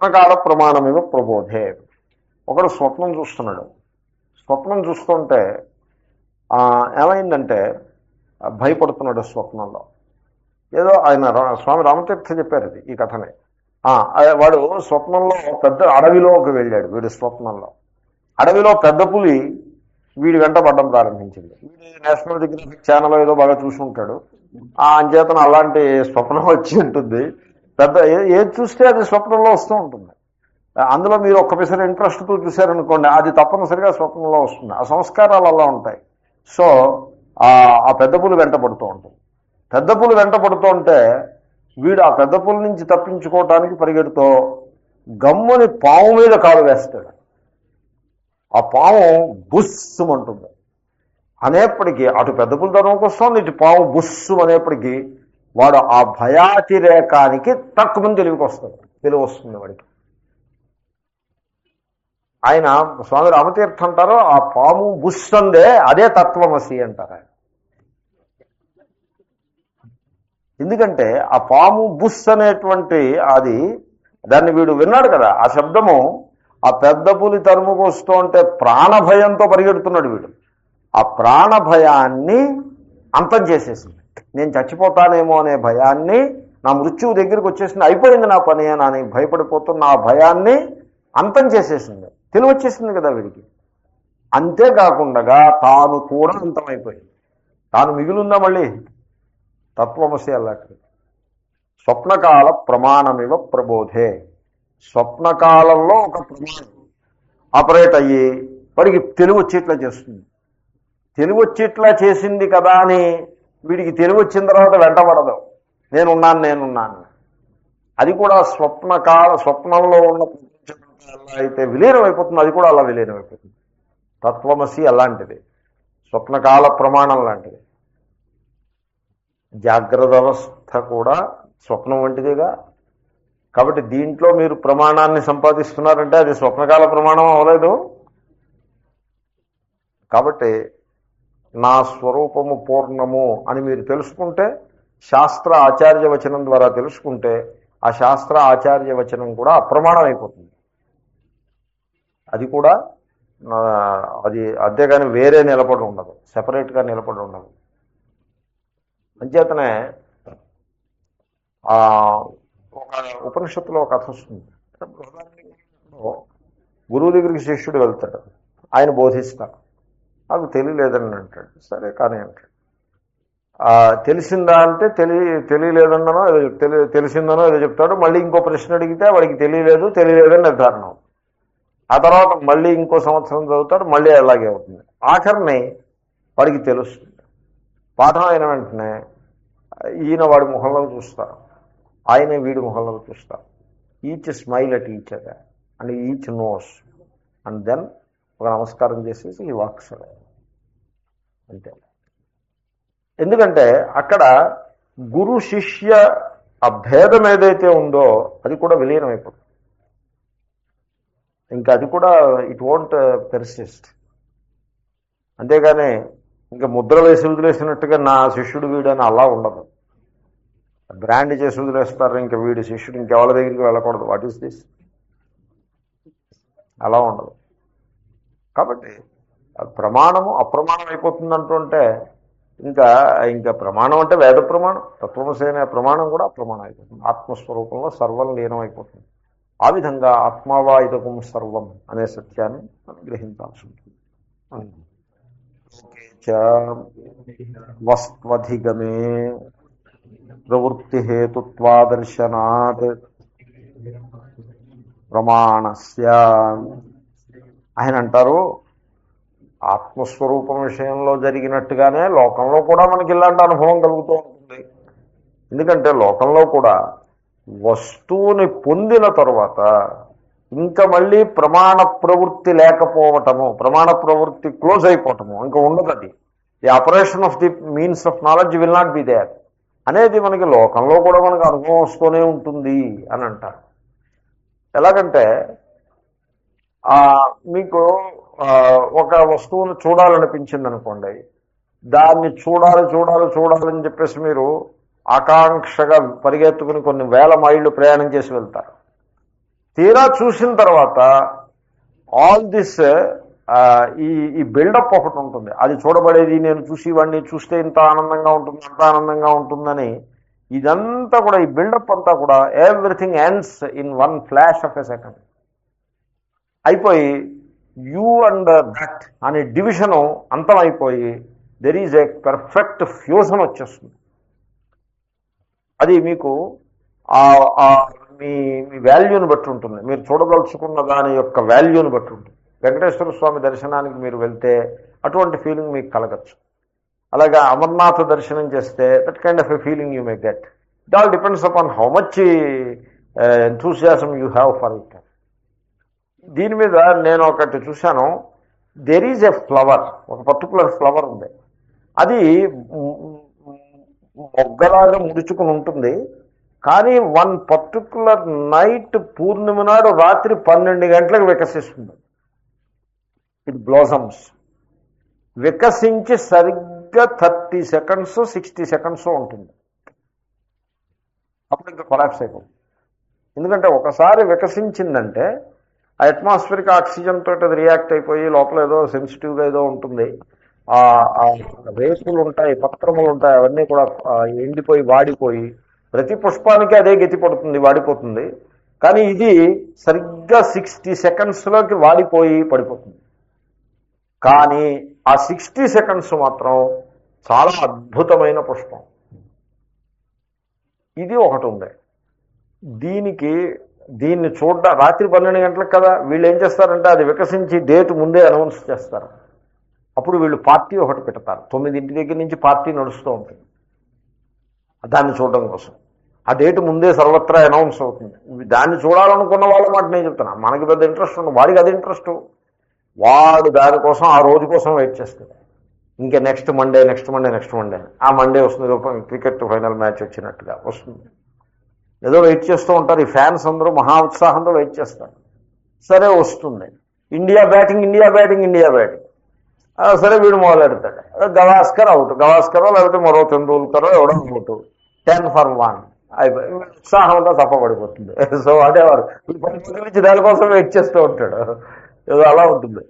స్వప్నకాల ప్రమాణమివ ప్రబోధే. ఒకడు స్వప్నం చూస్తున్నాడు. స్వప్నం చూస్తుంటే ఏమైందంటే భయపడుతున్నాడు స్వప్నంలో. ఏదో ఆయన స్వామి రామతీర్థ చెప్పారు ఇది, ఈ కథనే. వాడు స్వప్నంలో పెద్ద అడవిలోకి వెళ్ళాడు. వీడు స్వప్నంలో అడవిలో పెద్ద పులి వీడి వెంట పడడం ప్రారంభించింది. వీడు నేషనల్ జియోగ్రఫిక్ ఛానల్ ఏదో బాగా చూసి ఉంటాడు. అంచేతన అలాంటి స్వప్నం వచ్చి ఉంటుంది. పెద్ద ఏది చూస్తే అది స్వప్నంలో వస్తూ ఉంటుంది. అందులో మీరు ఒక్క పిసర ఇంట్రెస్ట్తో చూశారనుకోండి, అది తప్పనిసరిగా స్వప్నంలో వస్తుంది. ఆ సంస్కారాలు అలా ఉంటాయి. సో ఆ పెద్ద పులి వెంట పడుతూ ఉంటుంది. పెద్ద పులి వెంట పడుతూ ఉంటే వీడు ఆ పెద్ద పులి నుంచి తప్పించుకోవటానికి పరిగెడుతూ గమ్ముని పాము మీద కాలు వేస్తాడు. ఆ పాము బుస్సు అంటుంది. అనేప్పటికీ అటు పెద్ద పులి తరుముకు వస్తుంది, ఇటు పాము బుస్సు అనేప్పటికీ వాడు ఆ భయాతిరేకానికి తక్కువ మంది తెలివి వస్తుంది వాడికి. ఆయన స్వామి రామతీర్థ అంటారు, ఆ పాము బుస్ అందే అదే తత్వమసి అంటారు ఆయన. ఎందుకంటే ఆ పాము బుస్ అనేటువంటి అది దాన్ని వీడు విన్నాడు కదా, ఆ శబ్దము ఆ పెద్ద పులి తరుముకు వస్తూ ఉంటే ప్రాణభయంతో పరిగెడుతున్నాడు వీడు. ఆ ప్రాణభయాన్ని అంతం చేసేసింది. నేను చచ్చిపోతానేమో అనే భయాన్ని, నా మృత్యువు దగ్గరికి వచ్చేసింది, అయిపోయింది నా పని అని భయపడిపోతున్న ఆ భయాన్ని అంతం చేసేసింది. తెలివచ్చేసింది కదా వీడికి. అంతేకాకుండా తాను కూడా అంతమైపోయింది. తాను మిగిలిందా మళ్ళీ తత్వమసి అలాంటిది. స్వప్నకాల ప్రమాణమివ ప్రబోధే. స్వప్నకాలంలో ఒక ప్రమాణం ఆపరేట్ అయ్యి వాడికి తెలివి వచ్చేట్లా చేస్తుంది. తెలివి వచ్చేట్లా చేసింది కదా అని వీడికి తెలివి వచ్చిన తర్వాత వెంటబడదు, నేనున్నాను. అది కూడా స్వప్నంలో ఉన్న ప్రపంచం ఎలా అయితే విలీనం అయిపోతుంది, అది కూడా అలా విలీనం అయిపోతుంది. తత్వమసి అలాంటిది, స్వప్నకాల ప్రమాణం లాంటిది. జాగ్రత్త అవస్థ కూడా స్వప్నం వంటిదిగా. కాబట్టి దీంట్లో మీరు ప్రమాణాన్ని సంపాదిస్తున్నారంటే అది స్వప్నకాల ప్రమాణం అవ్వలేదు. కాబట్టి నా స్వరూపము పూర్ణము అని మీరు తెలుసుకుంటే, శాస్త్ర ఆచార్యవచనం ద్వారా తెలుసుకుంటే, ఆ శాస్త్ర ఆచార్యవచనం కూడా అప్రమాణం అయిపోతుంది. అది కూడా అది అంతేగాని వేరే నిలబడి ఉండదు, సెపరేట్గా నిలబడి ఉండదు. అంచేతనే ఒక ఉపనిషత్తులో ఒక కథ వస్తుంది. గురువు దగ్గరికి శిష్యుడు వెళ్తాడు, ఆయన బోధిస్తాడు. నాకు తెలియలేదని అంటాడు. సరే కానీ అంటాడు. తెలిసిందా అంటే తెలియలేదన్ననో ఏదో తెలిసిందనో ఏదో చెప్తాడు. మళ్ళీ ఇంకో ప్రశ్న అడిగితే వాడికి తెలియలేదని నిర్ధారణ. ఆ తర్వాత మళ్ళీ ఇంకో సంవత్సరం చదువుతాడు, మళ్ళీ అలాగే అవుతుంది. ఆఖరిని వాడికి తెలుస్తుంది. పాఠం అయిన వెంటనే ఈయన వాడి ముఖంలో చూస్తారు, ఆయన వీడి ముఖంలో చూస్తారు. Each smile at each other and each knows and then ఒక నమస్కారం చేసేసి ఈ వాక్స్ అంతే. ఎందుకంటే అక్కడ గురు శిష్య ఆ భేదం ఏదైతే ఉందో అది కూడా విలీనమైపోతుంది. ఇంకా అది కూడా ఇట్ వోంట్ పెర్సిస్ట్. అంతేగాని ఇంకా ముద్ర వేసి వదిలేసినట్టుగా నా శిష్యుడు వీడు అని అలా ఉండదు. బ్రాండ్ చేసి వదిలేస్తారు, ఇంకా వీడి శిష్యుడు ఇంకెవరి దగ్గరికి వెళ్ళకూడదు. What is this? అలా ఉండదు. కాబట్టి ప్రమాణము అప్రమాణం అయిపోతుంది అంటుంటే ఇంకా ప్రమాణం అంటే వేద ప్రమాణం, తత్వమసి అనే ప్రమాణం కూడా అప్రమాణం అయిపోతుంది. ఆత్మస్వరూపంలో సర్వం లీనమైపోతుంది. ఆ విధంగా ఆత్మావాయుధకం సర్వం అనే సత్యాన్ని మనం గ్రహించాల్సి ఉంటుంది. వస్త్వధిగమే ప్రవృత్తి హేతుత్వాదర్శనాత్ ప్రమాణస్య. ఆయన అంటారు, ఆత్మస్వరూపం విషయంలో జరిగినట్టుగానే లోకంలో కూడా మనకి ఇలాంటి అనుభవం కలుగుతూ ఉంటుంది. ఎందుకంటే లోకంలో కూడా వస్తువుని పొందిన తరువాత ఇంకా మళ్ళీ ప్రమాణ ప్రవృత్తి లేకపోవటము, ప్రమాణ ప్రవృత్తి క్లోజ్ అయిపోవటము ఇంకా ఉండదు. అది the operation of the means of knowledge will not be there అనేది మనకి లోకంలో కూడా మనకు అనుభవం వస్తూనే ఉంటుంది అని అంటారు. ఎలాగంటే మీకు ఒక వస్తువును చూడాలనిపించింది అనుకోండి, దాన్ని చూడాలని చెప్పేసి మీరు ఆకాంక్షగా పరిగెత్తుకుని కొన్ని వేల మైళ్ళు ప్రయాణం చేసి వెళ్తారు. తీరా చూసిన తర్వాత ఆల్ దిస్ ఈ ఈ బిల్డప్ ఒకటి ఉంటుంది. అది చూడబడేది, నేను చూసి వాడిని చూస్తే ఇంత ఆనందంగా ఉంటుంది, అంత ఆనందంగా ఉంటుందని, ఇదంతా కూడా ఈ బిల్డప్ అంతా కూడా everything ends in one flash of a second అయిపోయి, యూ అండ్ దట్ అనే డివిజను అంతం అయిపోయి, there is a perfect fusion వచ్చేస్తుంది. అది మీకు మీ మీ వాల్యూని బట్టి ఉంటుంది, మీరు చూడదలుచుకున్న దాని యొక్క వాల్యూని బట్టి ఉంటుంది. వెంకటేశ్వర స్వామి దర్శనానికి మీరు వెళ్తే అటువంటి ఫీలింగ్ మీకు కలగచ్చు. అలాగే అమర్నాథ్ దర్శనం చేస్తే that kind of a feeling you may get. It all depends upon how much enthusiasm you have for it. దీని మీద నేను ఒకటి చూశాను. దెర్ ఈజ్ ఎ ఫ్లవర్, ఒక పర్టికులర్ ఫ్లవర్ ఉంది, అది మొగ్గలాగా ముడుచుకుని ఉంటుంది. కానీ వన్ పర్టికులర్ నైట్, పూర్ణిమ నాడు రాత్రి 12 గంటలకు వికసిస్తుంది. It blossoms. వికసించి సరిగ్గా 30 సెకండ్స్ 60 సెకండ్స్ ఉంటుంది. అప్పుడు ఇంకా కొలాప్స్ అయిపోతుంది. ఎందుకంటే ఒకసారి వికసించిందంటే ఆ అట్మాస్ఫియరిక్ ఆక్సిజన్ తోటి అది రియాక్ట్ అయిపోయి లోపల ఏదో సెన్సిటివ్గా ఏదో ఉంటుంది. ఆ రేకులు ఉంటాయి, పత్రములు ఉంటాయి, అవన్నీ కూడా ఎండిపోయి వాడిపోయి ప్రతి పుష్పానికి అదే గతి పడుతుంది, వాడిపోతుంది. కానీ ఇది సరిగ్గా 60 సెకండ్స్లోకి వాడిపోయి పడిపోతుంది. కానీ ఆ 60 సెకండ్స్ మాత్రం చాలా అద్భుతమైన పుష్పం. ఇది ఒకటి ఉంది. దీన్ని రాత్రి 12 గంటలకు కదా, వీళ్ళు ఏం చేస్తారంటే అది వికసించి డేట్ ముందే అనౌన్స్ చేస్తారు. అప్పుడు వీళ్ళు పార్టీ ఒకటి పెడతారు. 9 దగ్గర నుంచి పార్టీ నడుస్తూ ఉంటుంది దాన్ని చూడడం కోసం. ఆ డేట్ ముందే సర్వత్రా అనౌన్స్ అవుతుంది. దాన్ని చూడాలనుకున్న వాళ్ళ మాట నేను చెప్తున్నా. మనకి పెద్ద ఇంట్రెస్ట్ ఉంది, వాడికి అది ఇంట్రెస్ట్. వాడు దానికోసం ఆ రోజు కోసం వెయిట్ చేస్తాడు. ఇంకా నెక్స్ట్ మండే ఆ మండే వస్తుంది. క్రికెట్ ఫైనల్ మ్యాచ్ వచ్చినట్టుగా వస్తుంది. ఏదో వెయిట్ చేస్తూ ఉంటారు. ఈ ఫ్యాన్స్ అందరూ మహా ఉత్సాహంతో వెయిట్ చేస్తారు. సరే వస్తుంది, ఇండియా బ్యాటింగ్. సరే వీడు మొదలెడతాడు. గవాస్కర్ అవుట్, లేకపోతే మరో తెందూల్కరో ఎవడో అవుట్. 10 for 1 అయిపోయి ఉత్సాహంతో తప్పబడిపోతుంది. సో వాటెవర్ నుంచి దానికోసం వెయిట్ చేస్తూ ఉంటాడు. ఏదో అలా ఉంటుంది.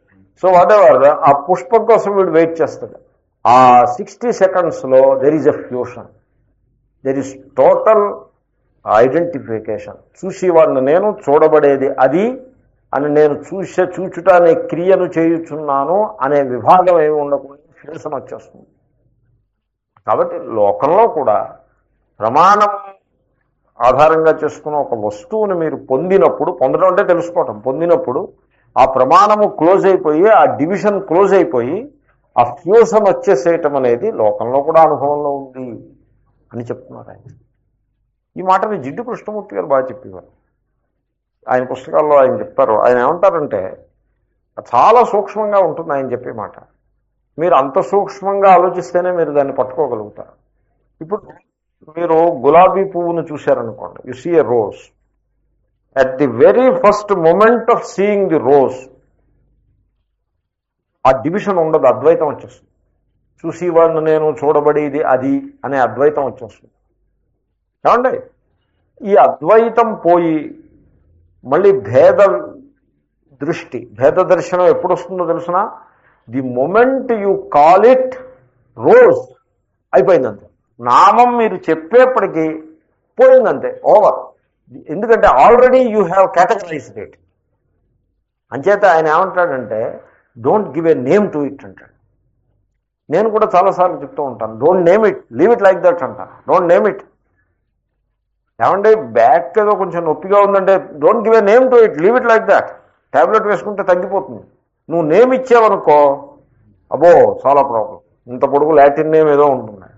సో వాటెవర్ ఆ పుష్పం కోసం వీడు వెయిట్ చేస్తాడు. ఆ 60 సెకండ్స్లో there is a fusion, there is total identification. చూసేవాడిని నేను, చూడబడేది అది అని, నేను చూచుట అనే క్రియను చేయుచున్నాను అనే విభాగం ఏమి ఉండకుండా ఫ్యూషన్ వచ్చేస్తుంది. కాబట్టి లోకంలో కూడా ప్రమాణం ఆధారంగా చేసుకున్న ఒక వస్తువుని మీరు పొందడం అంటే తెలుసుకోవటం, పొందినప్పుడు ఆ ప్రమాణము క్లోజ్ అయిపోయి, ఆ డివిజన్ క్లోజ్ అయిపోయి, ఆ ఫ్యూషన్ వచ్చేసేయటం అనేది లోకంలో కూడా అనుభవంలో ఉంది అని చెప్తున్నారు ఆయన. ఈ మాటని జిడ్డు కృష్ణమూర్తి గారు బాగా చెప్పేవారు. ఆయన పుస్తకాల్లో ఆయన చెప్తారు. ఆయన ఏమంటారంటే చాలా సూక్ష్మంగా ఉంటుంది ఆయన చెప్పే మాట. మీరు అంత సూక్ష్మంగా ఆలోచిస్తేనే మీరు దాన్ని పట్టుకోగలుగుతారు. ఇప్పుడు మీరు గులాబీ పువ్వును చూశారనుకోండి, you see a rose. At the very first moment of seeing the rose ఆ డివిజన్ ఉండదు, అద్వైతం వచ్చేస్తుంది. చూసేవాడిని నేను, చూడబడేది అది అనే అద్వైతం వచ్చేస్తుంది. ఏమండి, ఈ అద్వైతం పోయి మళ్ళీ భేద దర్శనం ఎప్పుడు వస్తుందో తెలుసిన? The moment you call it rose అయిపోయిందంతే. నామం మీరు చెప్పేప్పటికీ పోయిందంతే, ఓవర్. ఎందుకంటే already you have categorised it. అంచేత ఆయన ఏమంటాడంటే don't give a name to it అంటాడు. నేను కూడా చాలాసార్లు చెప్తూ ఉంటాను, don't name it, leave it like that అంట. Don't name it. ఏమంటే బ్యాక్ ఏదో కొంచెం నొప్పిగా ఉందంటే don't give a name to it, leave it like that. Tablet వేసుకుంటే తగ్గిపోతుంది. నువ్వు నేమ్ ఇచ్చావనుకో, అబ్బో చాలా ప్రాబ్లం. ఇంత పొడుగు లాటిన్ నేమ్ ఏదో ఉంటుంది,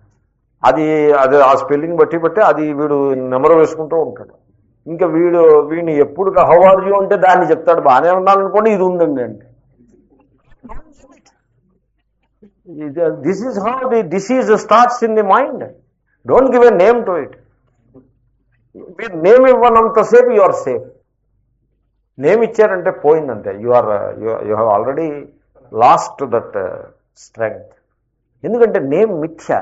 అది ఆ స్పెల్లింగ్ బట్టి అది వీడు నెంబర్ వేసుకుంటూ ఉంటాడు. ఇంకా వీడిని ఎప్పుడు హౌ ఆర్ యూ అంటే దాన్ని చెప్తాడు. బాగానే ఉన్నాననుకోండి, ఇది ఉందండి అంటే. This is how the disease starts in the mind. Don't give a name to it. మీరు నేమ్ ఇవ్వనంతసేపు యు ఆర్ సేఫ్. నేమ్ ఇచ్చారంటే పోయిందంటే you have already lost that strength. ఎందుకంటే నేమ్ మిథ్య.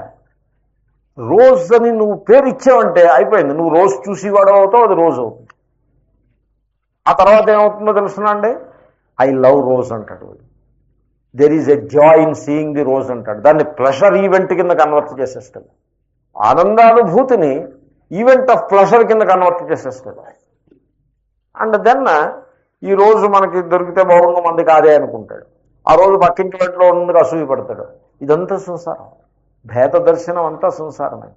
రోజ్ అని నువ్వు పేరు ఇచ్చావంటే అయిపోయింది. నువ్వు రోజు చూసేవాడు అవుతావు, అది రోజు అవుతుంది. ఆ తర్వాత ఏమవుతుందో తెలుసునండి, ఐ లవ్ రోజ్ అంటాడు. There is a joy in seeing the rose అంటాడు. దాన్ని ప్లెషర్ ఈవెంట్ కింద కన్వర్ట్ చేసేస్తాడు. ఆనందానుభూతిని ఈవెంట్ ఆఫ్ ప్లెషర్ కింద కన్వర్ట్ చేసేస్తాడు. అండ్ దెన్ ఈ రోజు మనకి దొరికితే బాగుండు, మంది కాదే అనుకుంటాడు. ఆ రోజు పక్కింటి వాటిలో ఉన్నందుకు అసూయ పడతాడు. ఇదంతా సంసారం. భేద దర్శనం అంతా సంసారమే.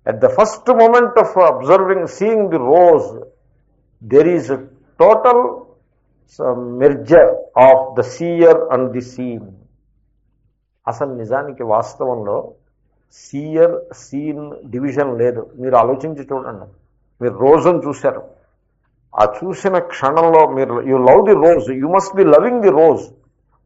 At the first moment of observing seeing the rose there is total merger of the seer and the seen. అసలు నిజానికి వాస్తవంలో సీయర్ సీన్ డివిజన్ లేదు. మీరు ఆలోచించి చూడండి. మీరు రోజును చూశారు, ఆ చూసిన క్షణంలో మీరు you love the rose, you must be loving the rose.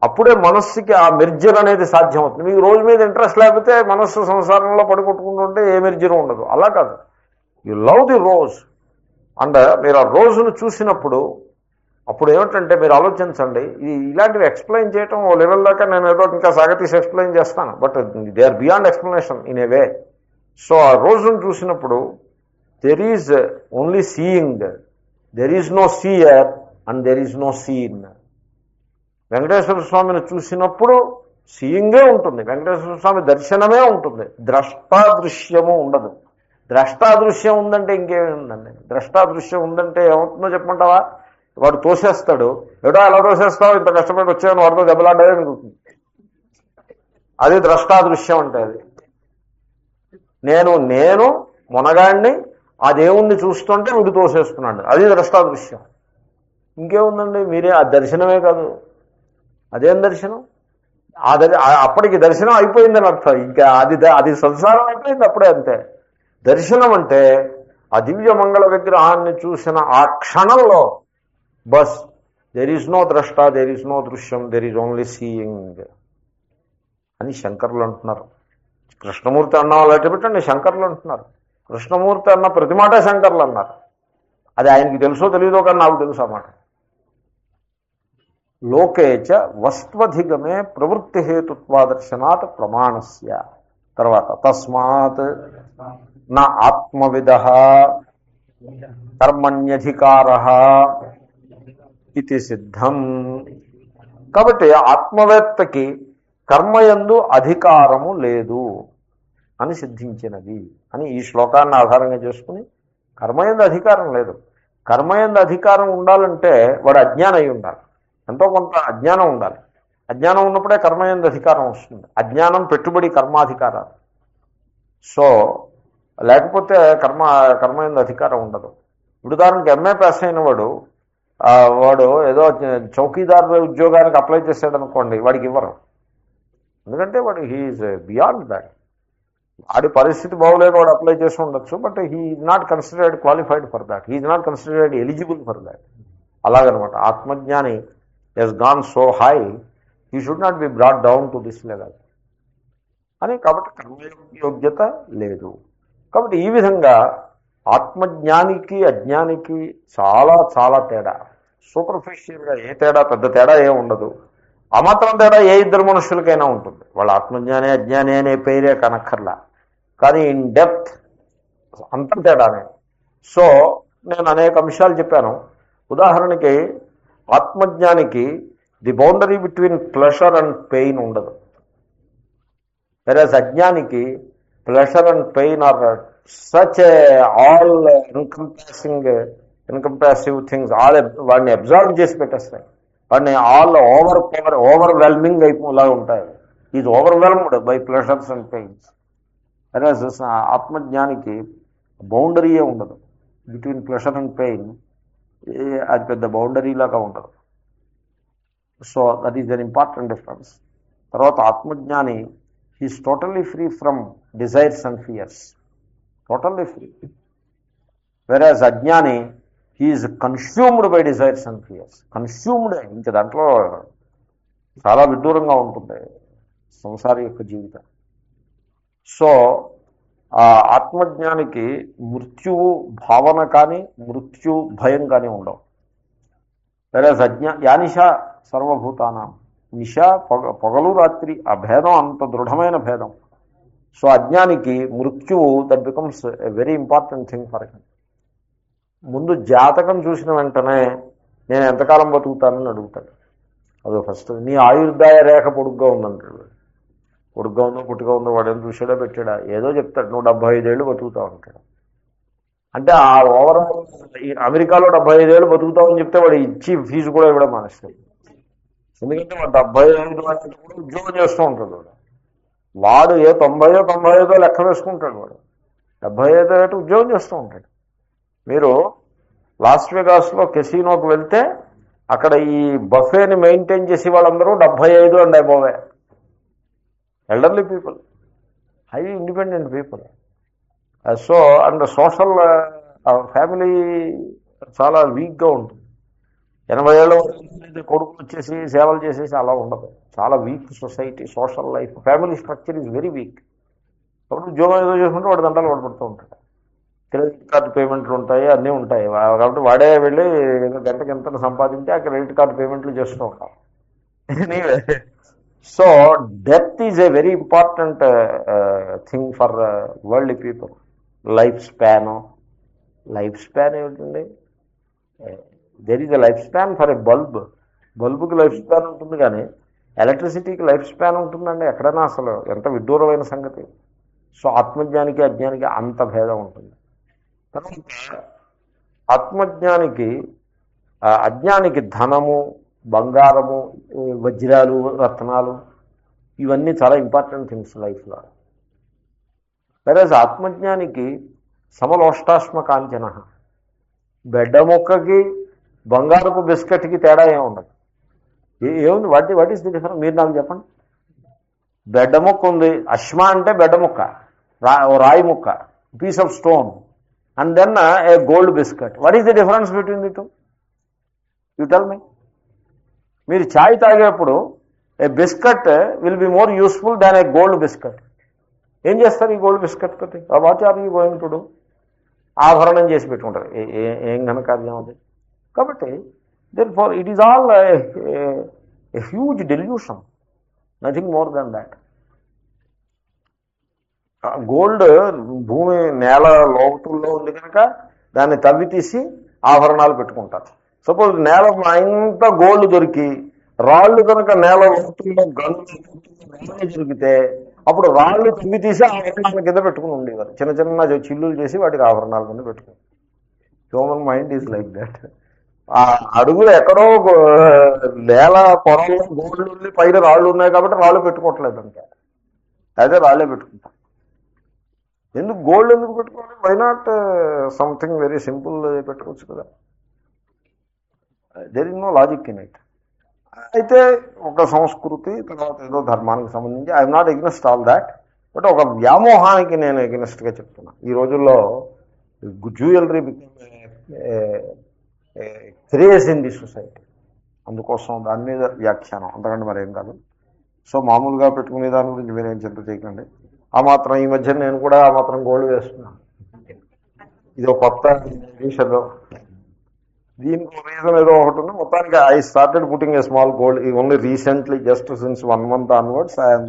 అప్పుడే మనస్సుకి ఆ మెర్జర్ అనేది సాధ్యం అవుతుంది. మీకు రోజు మీద ఇంట్రెస్ట్ లేకపోతే మనస్సు సంసారంలో పడికొట్టుకుంటుంటే ఏ మెర్జర్ ఉండదు. అలా కాదు, you love the rose. And మీరు ఆ రోజును చూసినప్పుడు అప్పుడు ఏమిటంటే మీరు ఆలోచించండి. ఇలాంటివి ఎక్స్ప్లెయిన్ చేయటం ఓ లెవెల్ దాకా నేను ఏదో ఇంకా సాగతీసి ఎక్స్ప్లెయిన్ చేస్తాను, but they are beyond explanation in a way. So ఆ రోజును చూసినప్పుడు there is only seeing, there is no seer and there is no seen. Venkateshwara స్వామిని చూసినప్పుడు సీయింగే ఉంటుంది, వెంకటేశ్వర స్వామి దర్శనమే ఉంటుంది, ద్రష్టాదృశ్యము ఉండదు. ద్రష్టాదృశ్యం ఉందంటే ఇంకేమి ఉందండి? ద్రష్టాదృశ్యం ఉందంటే ఏమవుతుందో చెప్పమంటావా? వాడు తోసేస్తాడు. ఏడో ఎలా తోసేస్తావు, ఇంత కష్టపడి వచ్చాను వాడితో దెబ్బలాడ్డానే అనుకుంటుంది. అది ద్రష్టాదృశ్యం అంటే. అది నేను మునగాడిని ఆ దేవుణ్ణి చూస్తుంటే వీడు తోసేస్తున్నాడు, అది ద్రష్టాదృశ్యం. ఇంకేముందండి? మీరే ఆ దర్శనమే కాదు. అదేం దర్శనం? అప్పటికి దర్శనం అయిపోయిందని అర్థం. ఇంకా అది సంసారం అయిపోయింది అప్పుడే, అంతే. దర్శనం అంటే ఆ దివ్య మంగళ విగ్రహాన్ని చూసిన ఆ క్షణంలో బస్ దెర్ ఈజ్ నో ద్రష్ట, దెర్ ఈజ్ నో దృశ్యం, దెర్ ఈజ్ ఓన్లీ సీయింగ్ అని శంకర్లు అంటున్నారు. కృష్ణమూర్తి అన్న అలాంటి పెట్టండి, శంకర్లు అంటున్నారు. కృష్ణమూర్తి అన్న ప్రతి మాట శంకర్లు అన్నారు. అది ఆయనకి తెలుసో తెలియదో కానీ నాకు తెలుసు అన్నమాట. లోకేచ వస్త్వధిగమే ప్రవృత్తి హేతుత్వాదర్శనాత్ ప్రమాణస్య. తర్వాత తస్మాత్ నా ఆత్మవిదః కర్మణ్యధికారః ఇది సిద్ధం. కాబట్టి ఆత్మవేత్తకి కర్మయందు అధికారము లేదు అని సిద్ధించినది అని ఈ శ్లోకాన్ని ఆధారంగా చేసుకుని కర్మయందు అధికారం లేదు. కర్మయందు అధికారం ఉండాలంటే వాడు అజ్ఞానం అయి ఉండాలి, ఎంతో కొంత అజ్ఞానం ఉండాలి. అజ్ఞానం ఉన్నప్పుడే కర్మయందు అధికారం వస్తుంది. అజ్ఞానం పెట్టుబడి కర్మాధికారాలు. సో లేకపోతే కర్మయందు అధికారం ఉండదు. ఉదాహరణకి ఎంఏ పాస్ అయిన వాడు ఏదో చౌకీదారు ఉద్యోగానికి అప్లై చేశాడు అనుకోండి, వాడికి ఇవ్వరు. ఎందుకంటే వాడు హీఈస్ బియాండ్ దాట్. వాడి పరిస్థితి బాగోలేదు, వాడు అప్లై చేసి ఉండొచ్చు, but he is not considered qualified for that, he is not considered eligible for that. అలాగనమాట. ఆత్మజ్ఞాని he's gone so high, he should not be brought down to this level అని. కాబట్టి కర్మయోగ్యత లేదు. కాబట్టి ఈ విధంగా ఆత్మజ్ఞానికి అజ్ఞానికి చాలా చాలా తేడా. సూపర్ఫిషియల్గా ఏ తేడా, పెద్ద తేడా ఏమి ఉండదు. ఆ మాత్రం తేడా ఏ ఇద్దరు మనుషులకైనా ఉంటుంది. వాళ్ళ ఆత్మజ్ఞాని అజ్ఞాని అనే పేరే కనక్కర్లా, కానీ ఇన్ డెప్త్ అంత తేడానే. సో నేను అనేక అంశాలు చెప్పాను. ఉదాహరణకి ఆత్మజ్ఞానికి the boundary between pleasure and pain ఉండదు. వెరాజ్ అజ్ఞానికి pleasure and pain are such all encompassing things. వాడిని అబ్జర్వ్ చేసి పెట్టేస్తాయి, వాడిని ఆల్ ఓవర్వెల్మింగ్ అయిపోలా ఉంటాయి. Is overwhelmed by pleasures and pains. Whereas ఆత్మజ్ఞానికి బౌండరీయే ఉండదు బిట్వీన్ ప్లెషర్ అండ్ పెయిన్. అది పెద్ద బౌండరీ లాగా ఉండదు. So that is an important difference. తర్వాత ఆత్మజ్ఞాని he's totally free from desires and fears, totally free. Whereas అజ్ఞాని he's consumed by desires and fears. Consumed, ఇంకా దాంట్లో చాలా విడ్డూరంగా ఉంటుంది సంసారి యొక్క జీవితం. సో ఆత్మజ్ఞానికి మృత్యువు భావన కానీ మృత్యు భయం కానీ ఉండవు. వెరాజ్ యానిష సర్వభూతానం, నిష పొగలు రాత్రి, ఆ భేదం అంత దృఢమైన భేదం. సో అజ్ఞానికి మృత్యువు that becomes a very important thing for him. ముందు జాతకం చూసిన వెంటనే నేను ఎంతకాలం బతుకుతానని అడుగుతాడు. అదో ఫస్ట్. నీ ఆయుర్దాయ రేఖ పొడుగ్గా ఉందంటాడు. పొడుగ్గా ఉందో పుట్టుగా ఉందో వాడు ఏం చూసాడా పెట్టాడా, ఏదో చెప్తాడు. నువ్వు 75 ఏళ్ళు బతుకుతావు అంటాడు. అంటే ఆ ఓవరాల్ అమెరికాలో 75 ఏళ్ళు బతుకుతామని చెప్తే వాడు ఇచ్చి ఫీజు కూడా ఇవ్వడం మానేస్తాడు. ఎందుకంటే వాడు 75 వాడికి కూడా ఉద్యోగం చేస్తూ ఉంటాడు. వాడు ఏ 90 లెక్క వేసుకుంటాడు. వాడు 75 ఏట ఉద్యోగం చేస్తూ ఉంటాడు. మీరు లాస్ వెగాస్లో కెసినోకి వెళ్తే అక్కడ ఈ బఫేని మెయింటైన్ చేసి వాళ్ళందరూ 75 and above. Elderly people, high independent people. So and social family చాలా వీక్గా ఉంటుంది. 80 ఏళ్ళ వరకు కొడుకులు వచ్చేసి సేవలు చేసేసి అలా ఉండదు. చాలా week society, social life, family structure is very weak. కాబట్టి ఉద్యోగం ఏదో చేసుకుంటే వాడు దండాలు పడిపడుతూ ఉంటాడు. క్రెడిట్ కార్డు పేమెంట్లు ఉంటాయి, అన్నీ ఉంటాయి. కాబట్టి వాడే వెళ్ళి గంటకి ఎంత సంపాదించి ఆ క్రెడిట్ కార్డు పేమెంట్లు చేస్తూ ఉంటాం. Anyway, so death is a very important thing for world people. Life span ఏమిటండి? There is a life span for a బల్బుకి లైఫ్ స్పాన్ ఉంటుంది, కానీ ఎలక్ట్రిసిటీకి లైఫ్ స్పాన్ ఉంటుందండి ఎక్కడైనా? అసలు ఎంత విడ్డూరమైన సంగతి. సో ఆత్మజ్ఞానికి అజ్ఞానికి అంత భేదం ఉంటుంది. తర్వాత ఆత్మజ్ఞానికి అజ్ఞానికి ధనము, బంగారము, వజ్రాలు, రత్నాలు ఇవన్నీ చాలా ఇంపార్టెంట్ థింగ్స్ లైఫ్లో. వెరస్ ఆత్మజ్ఞానికి సమలోష్టాశ్మ కాంచన, బెడ్డ మొక్కకి బంగారపు బిస్కెట్కి తేడా ఏమి ఉండదు. ఏముంది? What is the difference? మీరు నాకు చెప్పండి. బెడ్డ మొక్క ఉంది, అశ్మ అంటే బెడ్డ మొక్క, రాయి ముక్క, piece of stone, and then a gold biscuit. What is the difference between the two? You tell me. మీరు ఛాయ్ తాగేప్పుడు a biscuit will be more useful than a gold biscuit. ఏం చేస్తారు ఈ గోల్డ్ బిస్కెట్ తోటి? What are you going to do? ఆభరణం చేసి పెట్టుకుంటారు. ఏం ఘనకార్యం అది. కాబట్టి then far it is all a huge delusion, nothing more than that. Gold భూమి నేల లోతుల్లో ఉంది కనుక దాన్ని తవ్వి తీసి ఆభరణాలు పెట్టుకుంటారు. సపోజ్ నేల అంతా గోల్డ్ దొరికి రాళ్ళు కనుక నేల లోతుల్లో గన్ను దొరికితే అప్పుడు రాళ్ళు తవ్వి తీసి ఆభరణాల కింద పెట్టుకుని ఉండేవారు. చిన్న చిన్న చిల్లులు చేసి వాటికి ఆభరణాల కింద పెట్టుకుని. Human mind is like that. ఆ అడుగులు ఎక్కడో నేల పొరల్లో గోల్డ్ ఉండి పైన రాళ్ళు ఉన్నాయి కాబట్టి రాళ్ళు పెట్టుకోవట్లేదంటే అదే రాళ్ళే పెట్టుకుంటాం. ఎందుకు గోల్డ్ ఎందుకు పెట్టుకోవాలి? Why not something very simple పెట్టుకోవచ్చు కదా. There is no logic in it. అయితే ఒక సంస్కృతి, తర్వాత ఏదో ధర్మానికి సంబంధించి I'm not against all that, but ఒక వ్యామోహానికి నేను ఎగ్నెస్ట్గా చెప్తున్నా. ఈ రోజుల్లో jewellery craze in the society, అందుకోసం దాని మీద వ్యాఖ్యానం, అంతకంటే మరేం కాదు. సో మామూలుగా పెట్టుకునే దాని గురించి మీరేం చింత చేయకండి. ఆ మాత్రం ఈ మధ్య నేను కూడా ఆ మాత్రం గోల్డ్ వేస్తున్నాను. ఇది ఒక కొత్త విషయంలో దీనికి రీజన్ ఏదో ఒకటి ఉంది. మొత్తానికి I started putting a small gold only recently, just since 1 month onwards I'm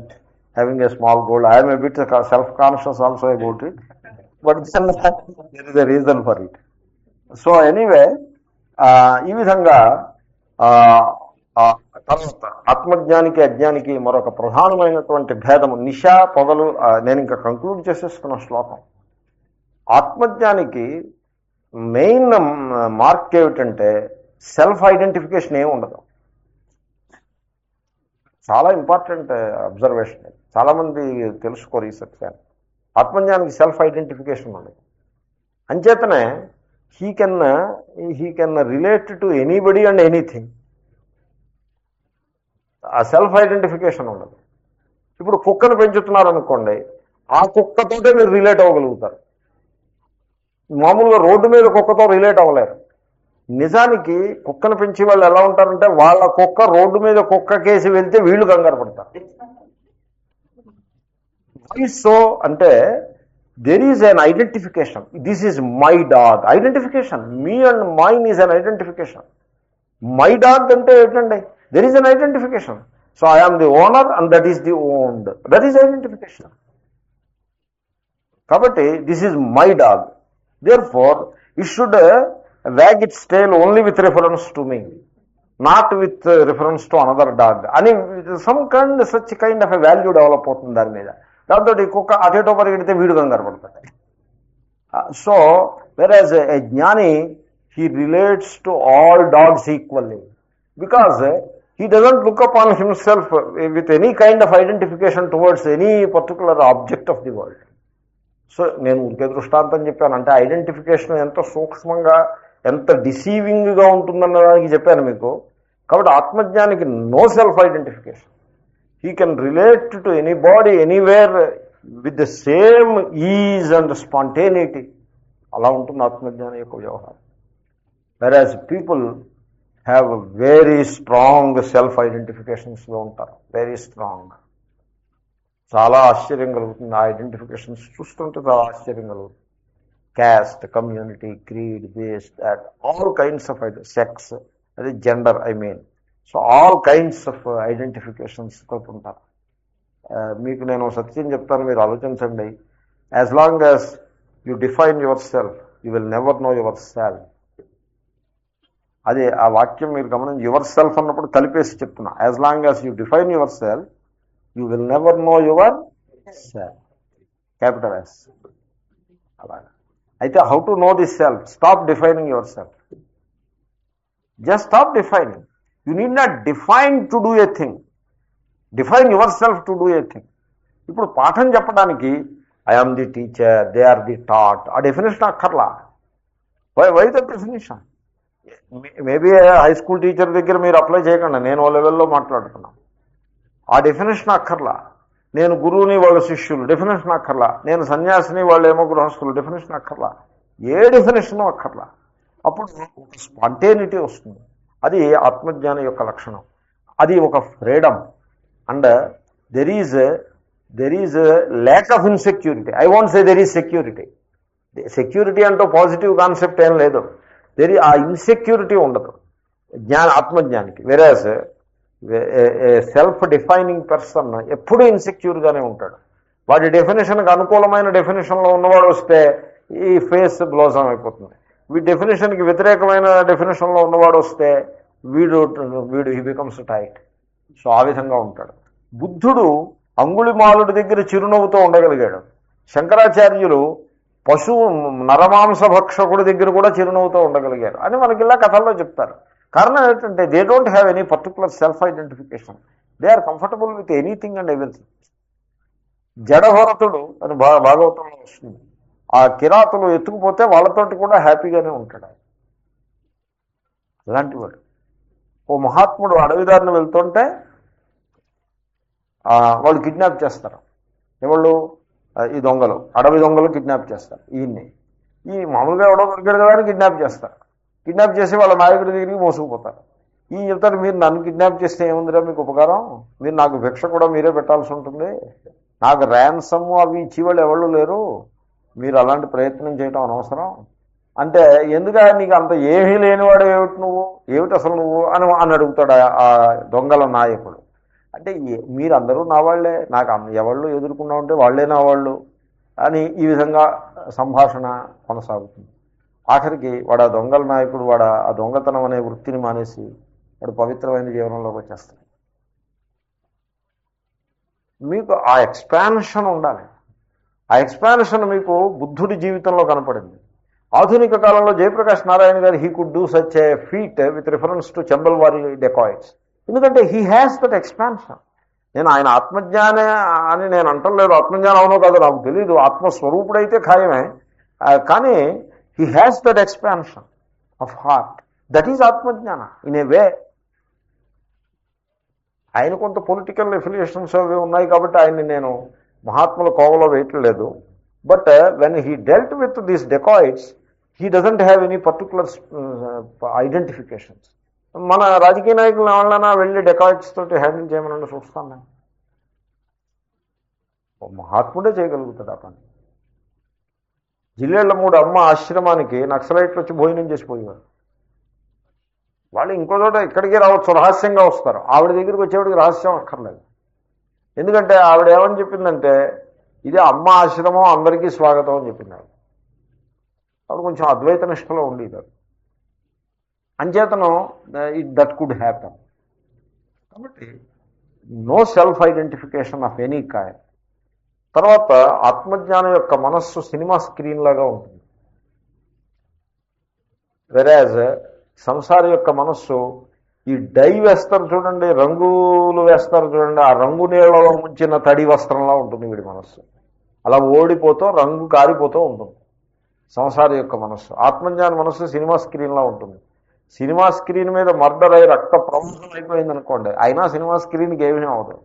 having a small gold. I'm a bit self conscious also about it, but there is a reason for it. So anyway, ఈ విధంగా తర్వాత ఆత్మజ్ఞానికి అజ్ఞానికి మరొక ప్రధానమైనటువంటి భేదము నిశా పొగలు. నేను ఇంకా కంక్లూడ్ చేసేస్తున్న శ్లోకం. ఆత్మజ్ఞానికి మెయిన్ మార్క్ ఏమిటంటే సెల్ఫ్ ఐడెంటిఫికేషన్ ఏమి ఉండదు. చాలా ఇంపార్టెంట్ అబ్జర్వేషన్. చాలామంది తెలుసుకోరు ఈ సత్యాన్ని. ఆత్మజ్ఞానికి సెల్ఫ్ ఐడెంటిఫికేషన్ ఉండదు. అంచేతనే he can relate to anybody and anything. ఆ సెల్ఫ్ ఐడెంటిఫికేషన్ ఉండదు. ఇప్పుడు కుక్కను పెంచుతున్నారనుకోండి, ఆ కుక్కతోటే మీరు రిలేట్ అవ్వగలుగుతారు. మామూలుగా రోడ్డు మీద కుక్కతో రిలేట్ అవ్వలేరు. నిజానికి కుక్కను పెంచే వాళ్ళు ఎలా ఉంటారంటే వాళ్ళ కుక్క రోడ్డు మీద కుక్క కేసి వెళ్తే వీళ్ళు కంగారు పడతారు. వై సో అంటే there is an identification. This is my dog. Identification. Me and mine is an identification. My dog అంటే ఏంటండి? There is an identification. So I am the owner and that is the owned. That is identification. కాబట్టి this is my dog. Therefore, it should wag its tail only with reference to me, not with reference to another dog అని such kind of a value develop అవుతుంది దాని మీద. దాంతో ఈ కుక్క అటేటో పరిగెడితే వీడు కంగారు పడతాడు. సో whereas a జ్ఞాని, he relates to all dogs equally because he doesn't look upon himself with any kind of identification towards any particular object of the world. So నేను ఇంకే దృష్టాంతం చెప్పాను అంటే ఐడెంటిఫికేషన్ ఎంత సూక్ష్మంగా ఎంత డిసీవింగ్గా ఉంటుందన్నదానికి చెప్పాను మీకు. కాబట్టి ఆత్మజ్ఞానికి no self identification. He can relate to any body anywhere with the same ease and spontaneity. అలా ఉంటుంది ఆత్మజ్ఞానం యొక్క వ్యవహారం. Whereas people have very strong self ఐడెంటిఫికేషన్స్లో ఉంటారు, వెరీ స్ట్రాంగ్. చాలా ఆశ్చర్యం కలుగుతుంది ఆ ఐడెంటిఫికేషన్స్ చూస్తుంటే, చాలా ఆశ్చర్యం కలుగుతుంది. Caste, community, creed, this, that, all kinds of sex, అదే gender I mean. So all kinds of identifications తోటి ఉంటారు. మీకు నేను సత్యం చెప్తాను, మీరు ఆలోచించండి. As long as you define yourself, you will never know yourself. అదే ఆ వాక్యం మీరు గమనించి, యువర్ సెల్ఫ్ అన్నప్పుడు కలిపేసి చెప్తున్నా. As long as you define yourself, you will never know yourself, capital S. అలాగా అయితే how to know this self? Stop defining yourself. Just stop defining. You need not define to do a thing, define yourself to do a thing. ఇప్పుడు పాఠం చెప్పడానికి I am the teacher, they are the taught, ఆ definition అక్కర్లా. Why the definition? Maybe high school teacher దగ్గర మీరు apply చేయకుండా, నేను ఓ లెవెల్లో మాట్లాడుతున్నాను. ఆ డెఫినేషన్ అక్కర్లా. నేను గురువుని, వాళ్ళ శిష్యులు, డెఫినేషన్ అక్కర్లా. నేను సన్యాసిని, వాళ్ళు ఏమో గృహస్థులు, డెఫినేషన్ అక్కర్లా. ఏ డెఫినేషను అక్కర్లా. అప్పుడు ఒక స్పాంటేనిటీ వస్తుంది. అది ఆత్మజ్ఞానం యొక్క లక్షణం. అది ఒక freedom. And there is lack of insecurity. I want say there is security. Security అంటూ పాజిటివ్ కాన్సెప్ట్ ఏం లేదు. ఆ ఇన్సెక్యూరిటీ ఉండదు ఆత్మజ్ఞానికి. వెరాజ్ సెల్ఫ్ డిఫైనింగ్ పర్సన్ ఎప్పుడూ ఇన్సెక్యూర్గానే ఉంటాడు. వాడి డెఫినేషన్కి అనుకూలమైన డెఫినేషన్లో ఉన్నవాడు వస్తే ఈ ఫేస్ బ్లోజం అయిపోతుంది. వీడి డెఫినేషన్కి వ్యతిరేకమైన డెఫినేషన్లో ఉన్నవాడు వస్తే వీడు హీ బికమ్స్ టైట్. సో ఆ విధంగా ఉంటాడు. బుద్ధుడు అంగుళిమాలుడి దగ్గర చిరునవ్వుతో ఉండగలిగాడు. శంకరాచార్యులు పశువు నరమాంస భక్షకుడి దగ్గర కూడా చిరునవ్వుతో ఉండగలిగారు అని మనకి ఇలా కథల్లో చెప్తారు. కారణం ఏంటంటే they don't have any particular self identification. They are comfortable with anything and everything. జడభరతుడు అని భాగవతంలో వస్తుంది. ఆ కిరాతులు ఎత్తుకుపోతే వాళ్ళతోటి కూడా హ్యాపీగానే ఉంటాడు. అలాంటి వాడు. ఓ మహాత్ముడు అడవిదారిని వెళ్తుంటే వాళ్ళు కిడ్నాప్ చేస్తారు. ఎవళ్ళు? ఈ దొంగలు, అడవి దొంగలు కిడ్నాప్ చేస్తారు ఈయన్ని. ఈ మామూలుగా ఎవడో దొరికాడు కదా అని కిడ్నాప్ చేస్తారు. కిడ్నాప్ చేసి వాళ్ళ నాయకుడి దగ్గరికి మోసుకుపోతారు. ఈయన చెప్తారు, మీరు నన్ను కిడ్నాప్ చేస్తే ఏముందిరా మీకు ఉపకారం, మీరు నాకు భిక్ష కూడా మీరే పెట్టాల్సి ఉంటుంది, నాకు ర్యాన్సమ్ అవి ఇచ్చేవాళ్ళు ఎవళ్ళు లేరు, మీరు అలాంటి ప్రయత్నం చేయడం అనవసరం అంటే, ఎందుక నీకు అంత ఏమీ లేనివాడు ఏమిటి నువ్వు, ఏమిటి అసలు నువ్వు అని అడుగుతాడు ఆ దొంగల నాయకుడు. అంటే మీరందరూ నా వాళ్ళే, నాకు ఎవళ్ళు ఎదుర్కొన్నా ఉంటే వాళ్ళే నా వాళ్ళు అని ఈ విధంగా సంభాషణ కొనసాగుతుంది. ఆఖరికి వాడు ఆ దొంగల నాయకుడు వాడు ఆ దొంగతనం అనే వృత్తిని మానేసి వాడు పవిత్రమైన జీవనంలోకి వచ్చేస్తాడు. మీకు ఆ ఎక్స్పాన్షన్ ఉండాలి. ఆ ఎక్స్పాన్షన్ మీకు బుద్ధుడి జీవితంలో కనపడింది. ఆధునిక కాలంలో జయప్రకాష్ నారాయణ గారు he could do such a feat with reference to చంబల్వారి డెకాయిట్స్. ఎందుకంటే హీ హ్యాస్ దట్ ఎక్స్పాన్షన్. నేను ఆయన ఆత్మజ్ఞానే అని నేను అంటలేదు, ఆత్మజ్ఞానం అవునో కాదో నాకు తెలీదు, ఆత్మస్వరూపుడైతే ఖాయమే, కానీ he has that expansion of heart. That is ఆత్మజ్ఞాన ఇన్ ఏ వే. ఆయన కొంత పొలిటికల్ ఎఫిలియేషన్స్ అవి ఉన్నాయి కాబట్టి ఆయన్ని నేను మహాత్ముల కోవలో వేయట్లేదు. But when he dealt with these dacoits he doesn't have any particular identifications. మన రాజకీయ నాయకులు ఎవరైనా వెళ్ళి డెకాయిట్స్ తోటి హ్యాండిల్ చేయమని చూస్తాను నేను. మహాత్ముడే చేయగలుగుతాడు ఆ పని. జిల్లేళ్ల మూడు అమ్మ ఆశ్రమానికి నక్సలైట్లు వచ్చి భోజనం చేసిపోయేవారు. వాళ్ళు ఇంకో చోట ఇక్కడికి రావచ్చు, రహస్యంగా వస్తారు. ఆవిడ దగ్గరికి వచ్చేవాడికి రహస్యం అక్కర్లేదు. ఎందుకంటే ఆవిడ ఏమని చెప్పిందంటే, ఇదే అమ్మ ఆశ్రమం, అందరికీ స్వాగతం అని చెప్పింది ఆవిడ. కొంచెం అద్వైత నిష్టలో ఉండేది. అంచేతను దట్ కుడ్ హ్యాపన్. కాబట్టి no self identification of any kind. తర్వాత ఆత్మజ్ఞానం యొక్క మనస్సు సినిమా స్క్రీన్ లాగా ఉంటుంది. వెరాజ్ సంసారి యొక్క మనస్సు ఈ డై వేస్తారు చూడండి, రంగులు వేస్తారు చూడండి, ఆ రంగు నీళ్ళలో ముంచిన తడి వస్త్రంలా ఉంటుంది వీడి మనస్సు. అలా ఓడిపోతూ రంగు కారిపోతూ ఉంటుంది సంసారి యొక్క మనస్సు. ఆత్మజ్ఞాన మనస్సు సినిమా స్క్రీన్లా ఉంటుంది. సినిమా స్క్రీన్ మీద మర్డర్ అయి రక్త ప్రవాహం అయిపోయింది అనుకోండి, అయినా సినిమా స్క్రీన్కి ఏమీ అవ్వదు.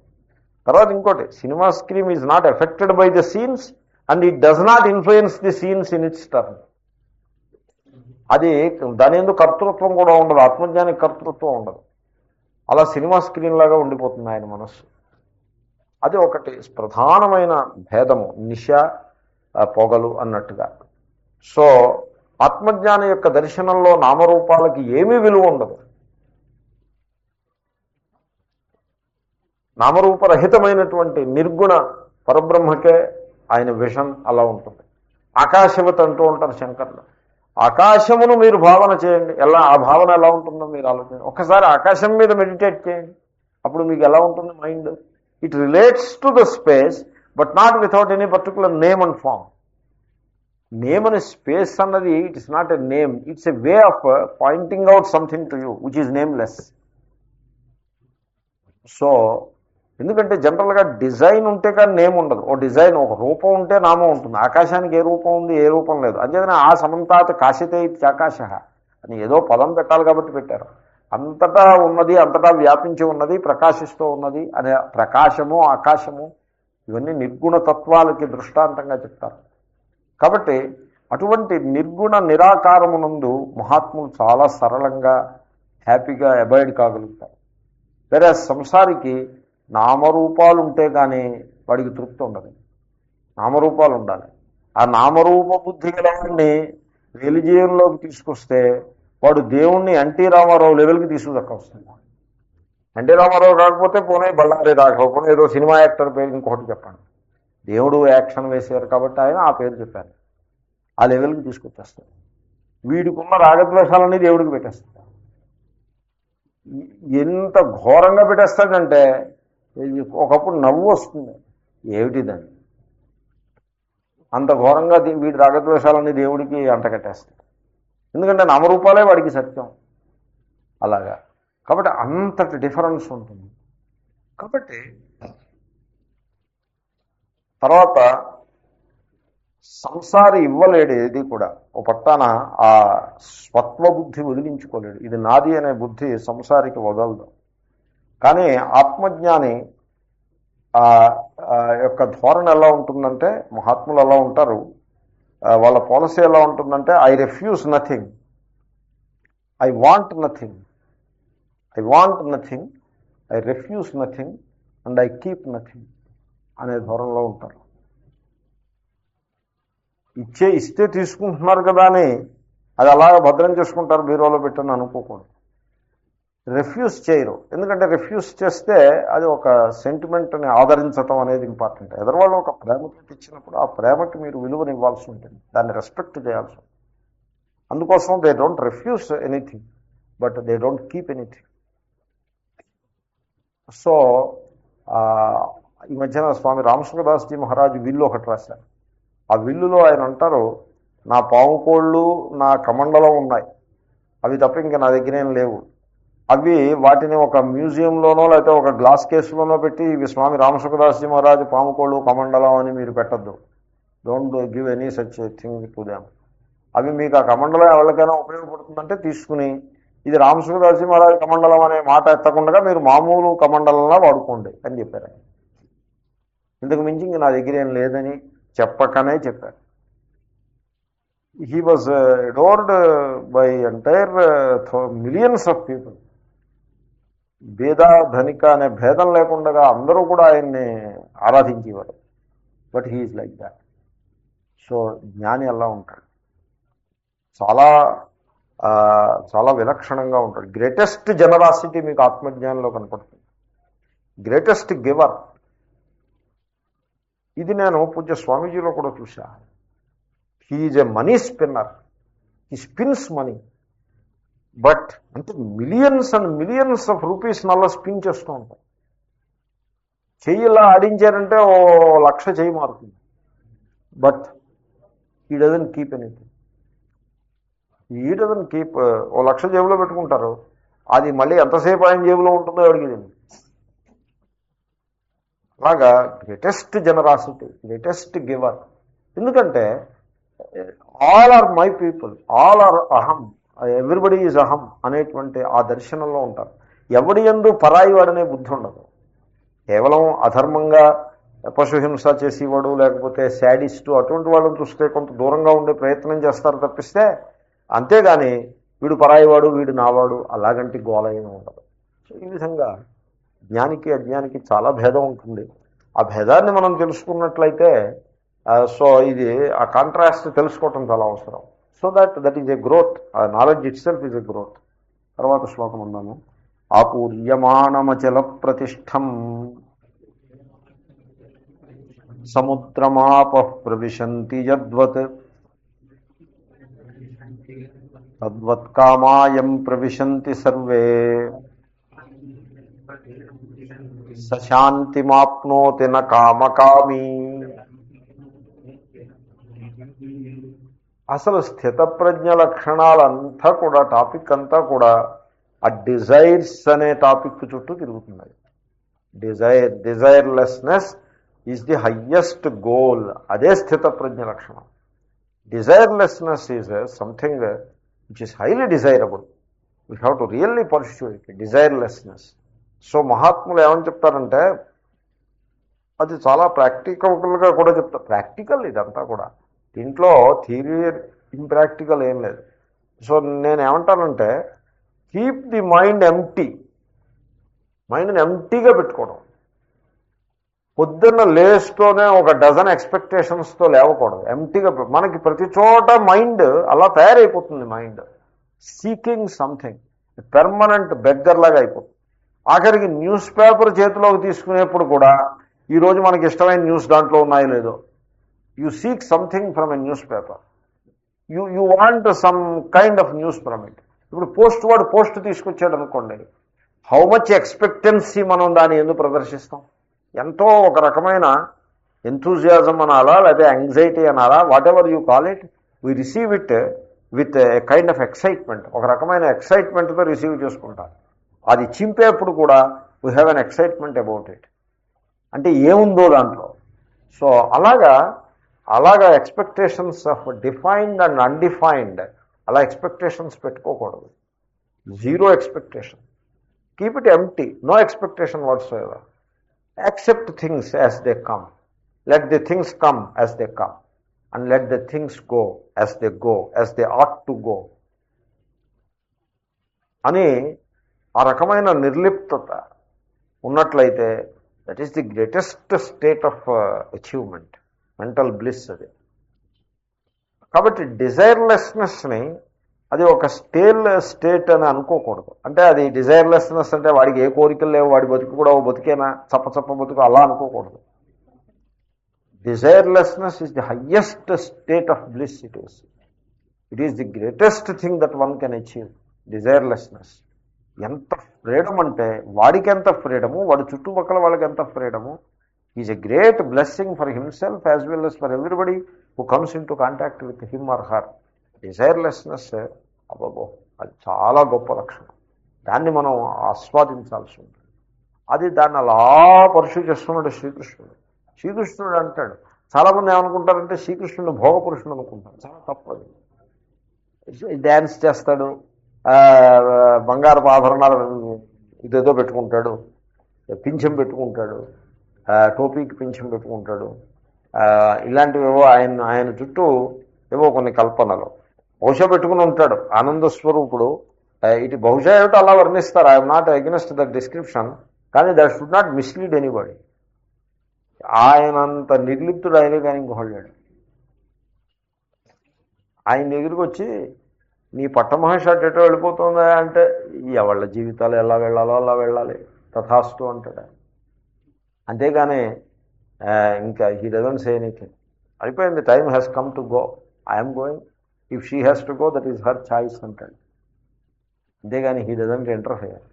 తర్వాత ఇంకోటి, cinema screen is not affected by the scenes and it does not influence the scenes in it's turn. అది దాని ఎందుకు కర్తృత్వం కూడా ఉండదు, ఆత్మజ్ఞానికి కర్తృత్వం ఉండదు. అలా సినిమా స్క్రీన్ లాగా ఉండిపోతుంది ఆయన మనస్సు. అది ఒకటి ప్రధానమైన భేదము, నిశ పొగలు అన్నట్టుగా. సో ఆత్మజ్ఞానం యొక్క దర్శనంలో నామరూపాలకి ఏమీ విలువ ఉండదు. నామరూపరహితమైనటువంటి నిర్గుణ పరబ్రహ్మకే ఆయన విషన్ అలా ఉంటుంది. ఆకాశవత్ అంటూ ఉంటారు శంకర్లు. ఆకాశమును మీరు భావన చేయండి, ఎలా ఆ భావన ఎలా ఉంటుందో మీరు ఆలోచించండి. ఒక్కసారి ఆకాశం మీద మెడిటేట్ చేయండి, అప్పుడు మీకు ఎలా ఉంటుంది mind. It relates to the space but not without any particular name and form. Name అనే స్పేస్ అన్నది it is not a name, it's a way of pointing out something to you which is nameless. So ఎందుకంటే జనరల్గా design ఉంటే కానీ name ఉండదు. ఓ design, ఒక రూపం ఉంటే నామం ఉంటుంది. ఆకాశానికి ఏ రూపం ఉంది, ఏ రూపం లేదు. అంతేగాని ఆ సమంతాత్ కాశతే ఇత్యాకాశ అని ఏదో పదం పెట్టాలి కాబట్టి పెట్టారు. అంతటా ఉన్నది, అంతటా వ్యాపించి ఉన్నది, ప్రకాశిస్తూ ఉన్నది అనే ప్రకాశము ఆకాశము ఇవన్నీ నిర్గుణ తత్వాలకి దృష్టాంతంగా చెప్తారు. కాబట్టి అటువంటి నిర్గుణ నిరాకారమునందు మహాత్ములు చాలా సరళంగా హ్యాపీగా అబాయిడ్ కాగలుగుతారు. వేరే సంసారికి నామరూపాలు ఉంటే కానీ వాడికి తృప్తి ఉండదు. నామరూపాలు ఉండాలి. ఆ నామరూప బుద్ధి గలవాడిని రిలిజియన్లోకి తీసుకొస్తే వాడు దేవుణ్ణి ఎన్టీ రామారావు లెవెల్కి తీసుకుదక్కొస్తుంది. ఎన్టీ రామారావు కాకపోతే పోనీ బళ్ళారి రాఘవ, పోనీ ఏదో సినిమా యాక్టర్ పేరు ఇంకొకటి చెప్పండి. దేవుడు యాక్షన్ వేశారు కాబట్టి ఆయన ఆ పేరు చెప్పారు. ఆ లెవెల్కి తీసుకొచ్చేస్తారు. వీడికున్న రాగద్వేషాలన్నీ దేవుడికి పెట్టేస్తారు. ఎంత ఘోరంగా పెట్టేస్తాడంటే ఒకప్పుడు నవ్వు వస్తుంది, ఏమిటిదని అంత ఘోరంగా వీడి రాగద్వేషాలన్నీ దేవుడికి అంటకట్టేస్తాడు. ఎందుకంటే నామరూపాలే వాడికి సత్యం అలాగా. కాబట్టి అంతటి డిఫరెన్స్ ఉంటుంది. కాబట్టి తర్వాత సంసారి ఇవ్వలేడు ఏది కూడా. ఓ పట్టాన ఆ స్వత్వబుద్ధి వదిలించుకోలేడు. ఇది నాది అనే బుద్ధి సంసారికి వదలదు. కానీ ఆత్మజ్ఞాని యొక్క ధోరణి ఎలా ఉంటుందంటే, మహాత్ములు ఎలా ఉంటారు, వాళ్ళ పాలసీ ఎలా ఉంటుందంటే, I refuse nothing, I want nothing, I want nothing, I refuse nothing and I keep nothing అనే ధోరణిలో ఉంటారు. ఇస్తే తీసుకుంటున్నారు కదా అని అది అలా భద్రం చేసుకుంటారు, బీరోలో పెట్టని అనుకోకూడదు. రిఫ్యూజ్ చేయరు. ఎందుకంటే రిఫ్యూజ్ చేస్తే అది ఒక సెంటిమెంట్ని ఆదరించటం అనేది ఇంపార్టెంట్. ఎదరవాళ్ళు ఒక ప్రేమతో ఇచ్చినప్పుడు ఆ ప్రేమకి మీరు విలువని ఇవ్వాల్సి ఉంటుంది, దాన్ని రెస్పెక్ట్ చేయాల్సి ఉంటుంది. అందుకోసం they don't refuse anything but they don't keep anything. So ఈ మధ్యన స్వామి రామసుఖదాస్జీ మహారాజు విల్లు ఒకటి రాశారు. ఆ విల్లులో ఆయన అంటారు, నా పావుకోళ్ళు నా కమండలం ఉన్నాయి, అవి తప్ప ఇంకా నా దగ్గర ఏం లేవు. అవి వాటిని ఒక మ్యూజియంలోనో లేకపోతే ఒక గ్లాస్ కేసులోనో పెట్టి ఇవి స్వామి రామసుఖదాస్జీ మహారాజు పాముకోళ్ళు కమండలం అని మీరు పెట్టద్దు. Don't give any such thing to them. అవి మీకు ఆ కమండలం ఎవరికైనా ఉపయోగపడుతుందంటే తీసుకుని, ఇది రామసుఖదాస్జీ మహారాజు కమండలం అనే మాట ఎత్తకుండా మీరు మామూలు కమండలంలా వాడుకోండి అని చెప్పారు. ఇంతకు మించి ఇంక నా దగ్గర ఏం లేదని చెప్పకనే చెప్పారు. He was adored by entire millions of people. భేద ధనిక అనే భేదం లేకుండా అందరూ కూడా ఆయన్ని ఆరాధించేవారు. But he is like that. So జ్ఞాని అలా ఉంటాడు, చాలా చాలా విలక్షణంగా ఉంటాడు. గ్రేటెస్ట్ జనరాసిటీ మీకు ఆత్మజ్ఞానంలో కనపడుతుంది. Greatest giver. ఇది నేను పూజ్య స్వామీజీలో కూడా చూసా. He is a money spinner. He spins money. But అంటే millions and millions of rupees నల్ల స్పిన్ చేస్తూ ఉంటాం. చెయ్యిలా ఆడించారంటే ఓ 1,00,000 చెయ్యి మారుతుంది. బట్ ఈ డజన్ కీప్ ఎనీథింగ్. ఈ డజన్ కీప్. ఓ 1,00,000 జేబులో పెట్టుకుంటారు, అది మళ్ళీ ఎంతసేపు ఆయన జేబులో ఉంటుందో అడిగింది. అలాగా గ్రేటెస్ట్ జనరాసిటీ, గ్రేటెస్ట్ గివర్. ఎందుకంటే all are my people, all are అహం, ఎవ్రీబడి ఈజ్ అహం అనేటువంటి ఆ దర్శనంలో ఉంటారు. ఎవడి యందు పరాయి వాడనే బుద్ధి ఉండదు. కేవలం అధర్మంగా పశుహింస చేసేవాడు లేకపోతే శాడిస్టు అటువంటి వాళ్ళని చూస్తే కొంత దూరంగా ఉండే ప్రయత్నం చేస్తారు తప్పిస్తే, అంతేగాని వీడు పరాయివాడు వీడు నావాడు అలాగంటి గోలయం ఉండదు. సో ఈ విధంగా జ్ఞానికి అజ్ఞానికి చాలా భేదం ఉంటుంది. ఆ భేదాన్ని మనం తెలుసుకున్నట్లయితే సో ఇది ఆ కాంట్రాస్ట్ తెలుసుకోవటం చాలా అవసరం. So that is a growth. ఆ knowledge itself is a growth. తర్వాత శ్లోకం ఉన్నాము. ఆపూర్యమాణమచల ప్రతిష్టం సముద్రమాప ప్రవిశంతి యద్వత్ తద్వత్కామాయం ప్రవిశంతి సర్వే సశాంతిమాప్నోతి న కామకామీ. అసలు స్థితప్రజ్ఞ లక్షణాలంతా కూడా టాపిక్ అంతా కూడా ఆ డిజైర్స్ అనే టాపిక్ చుట్టూ తిరుగుతున్నాయి. Desirelessness is the highest goal. అదే స్థితప్రజ్ఞ లక్షణం. Desirelessness is something which is highly desirable. We have to really pursue it, desirelessness. So మహాత్ములు ఏమని చెప్తారంటే అది చాలా ప్రాక్టికల్గా కూడా చెప్తారు. ప్రాక్టికల్ ఇదంతా కూడా, దీంట్లో థియరీ ఇంప్రాక్టికల్ ఏం లేదు. సో నేను ఏమంటానంటే కీప్ ది మైండ్ ఎంప్టీ. మైండ్ని ఎంప్టీగా పెట్టుకోవడం. పొద్దున్న లేస్తూనే ఒక డజన్ ఎక్స్పెక్టేషన్స్తో లేవకూడదు. ఎంప్టీగా మనకి ప్రతి చోట మైండ్ అలా తయారైపోతుంది. Mind seeking something, permanent beggar లాగా అయిపోతుంది. ఆఖరికి న్యూస్ పేపర్ చేతిలోకి తీసుకునేప్పుడు కూడా ఈరోజు మనకి ఇష్టమైన న్యూస్ దాంట్లో ఉన్నాయో లేదో, you seek something from a news paper. You want some kind of news from it. ఇప్పుడు వాడు పోస్ట్ తీసుకొచ్చాడు అనుకోండి, హౌ మచ్ ఎక్స్పెక్టెన్సీ మనం దాన్ని ఎందుకు ప్రదర్శిస్తాం? ఎంతో ఒక రకమైన ఎంథూజియాజం అనాలా లేదా యాంగ్జైటీ అనాలా, whatever you call it, we receive it with a kind of excitement. ఒక రకమైన ఎక్సైట్మెంట్తో రిసీవ్ చేసుకుంటారు. అది చింపేప్పుడు కూడా we have an excitement about it. అంటే ఏముందో దాంట్లో. సో అలాగా expectations of defined and undefined, అలా ఎక్స్పెక్టేషన్స్ పెట్టుకోకూడదు. Zero expectation. Keep it empty, no expectation whatsoever. Accept things as they come, let the things come as they come, and let the things go as they ought to go అని ఆ రకమైన నిర్లిప్తత ఉన్నట్లయితే that is the greatest state of achievement, mental bliss అది. కాబట్టి డిజైర్లెస్నెస్ని అది ఒక state అని అనుకోకూడదు. అంటే అది డిజైర్లెస్నెస్ అంటే వాడికి ఏ కోరికలు లేవు, వాడి బతుకు కూడా ఓ బతికేనా చప్ప బతుకు అలా అనుకోకూడదు. Desirelessness is the highest state of bliss. It is the greatest thing that one can achieve. Desirelessness. ఎంత ఫ్రీడమ్ అంటే వాడికి ఎంత ఫ్రీడము, వాడి చుట్టుపక్కల వాళ్ళకి ఎంత freedom. Is a great blessing for himself as well as for everybody who comes in to contact with him or her. Desirelessness అబ్బో, అది చాలా గొప్ప లక్షణం. దాన్ని మనం ఆస్వాదించాల్సి ఉంటుంది. దాన్ని అలా పర్సూ చేస్తున్నాడు శ్రీకృష్ణుడు అంటాడు. చాలామంది ఏమనుకుంటారంటే శ్రీకృష్ణుడు భోగపురుషుడు అనుకుంటారు. చాలా తప్పదు. డ్యాన్స్ చేస్తాడు, బంగారపు ఆభరణాలు ఇదేదో పెట్టుకుంటాడు, పింఛం పెట్టుకుంటాడు, టోపీకి పింఛం పెట్టుకుంటాడు. ఇలాంటివేవో ఆయన చుట్టూ ఏవో కొన్ని కల్పనలు బహుశా పెట్టుకుని ఉంటాడు. ఆనంద స్వరూపుడు. ఇటు బహుశా ఏమిటో అలా వర్ణిస్తారు. I'm not against that description, కానీ that should not mislead anybody. ఆయనంత నిర్లిప్తుడు ఆయనే కానీ ఇంకొకళ్ళాడు. ఆయన దగ్గరికి వచ్చి నీ పట్టమహేష్ అటెటో వెళ్ళిపోతుందా అంటే, ఎవళ్ళ జీవితాలు ఎలా వెళ్ళాలో అలా వెళ్ళాలి, తథాస్తు అంటాడు. అంతేగాని ఇంకా హీ డజంట్ సే ఎనీథింగ్. అయిపోయింది, time has come to go, I'm going, if she has to go that is her choice అంటాడు. అంతేగాని హీ డజంట్ ఇంటర్ఫియర్.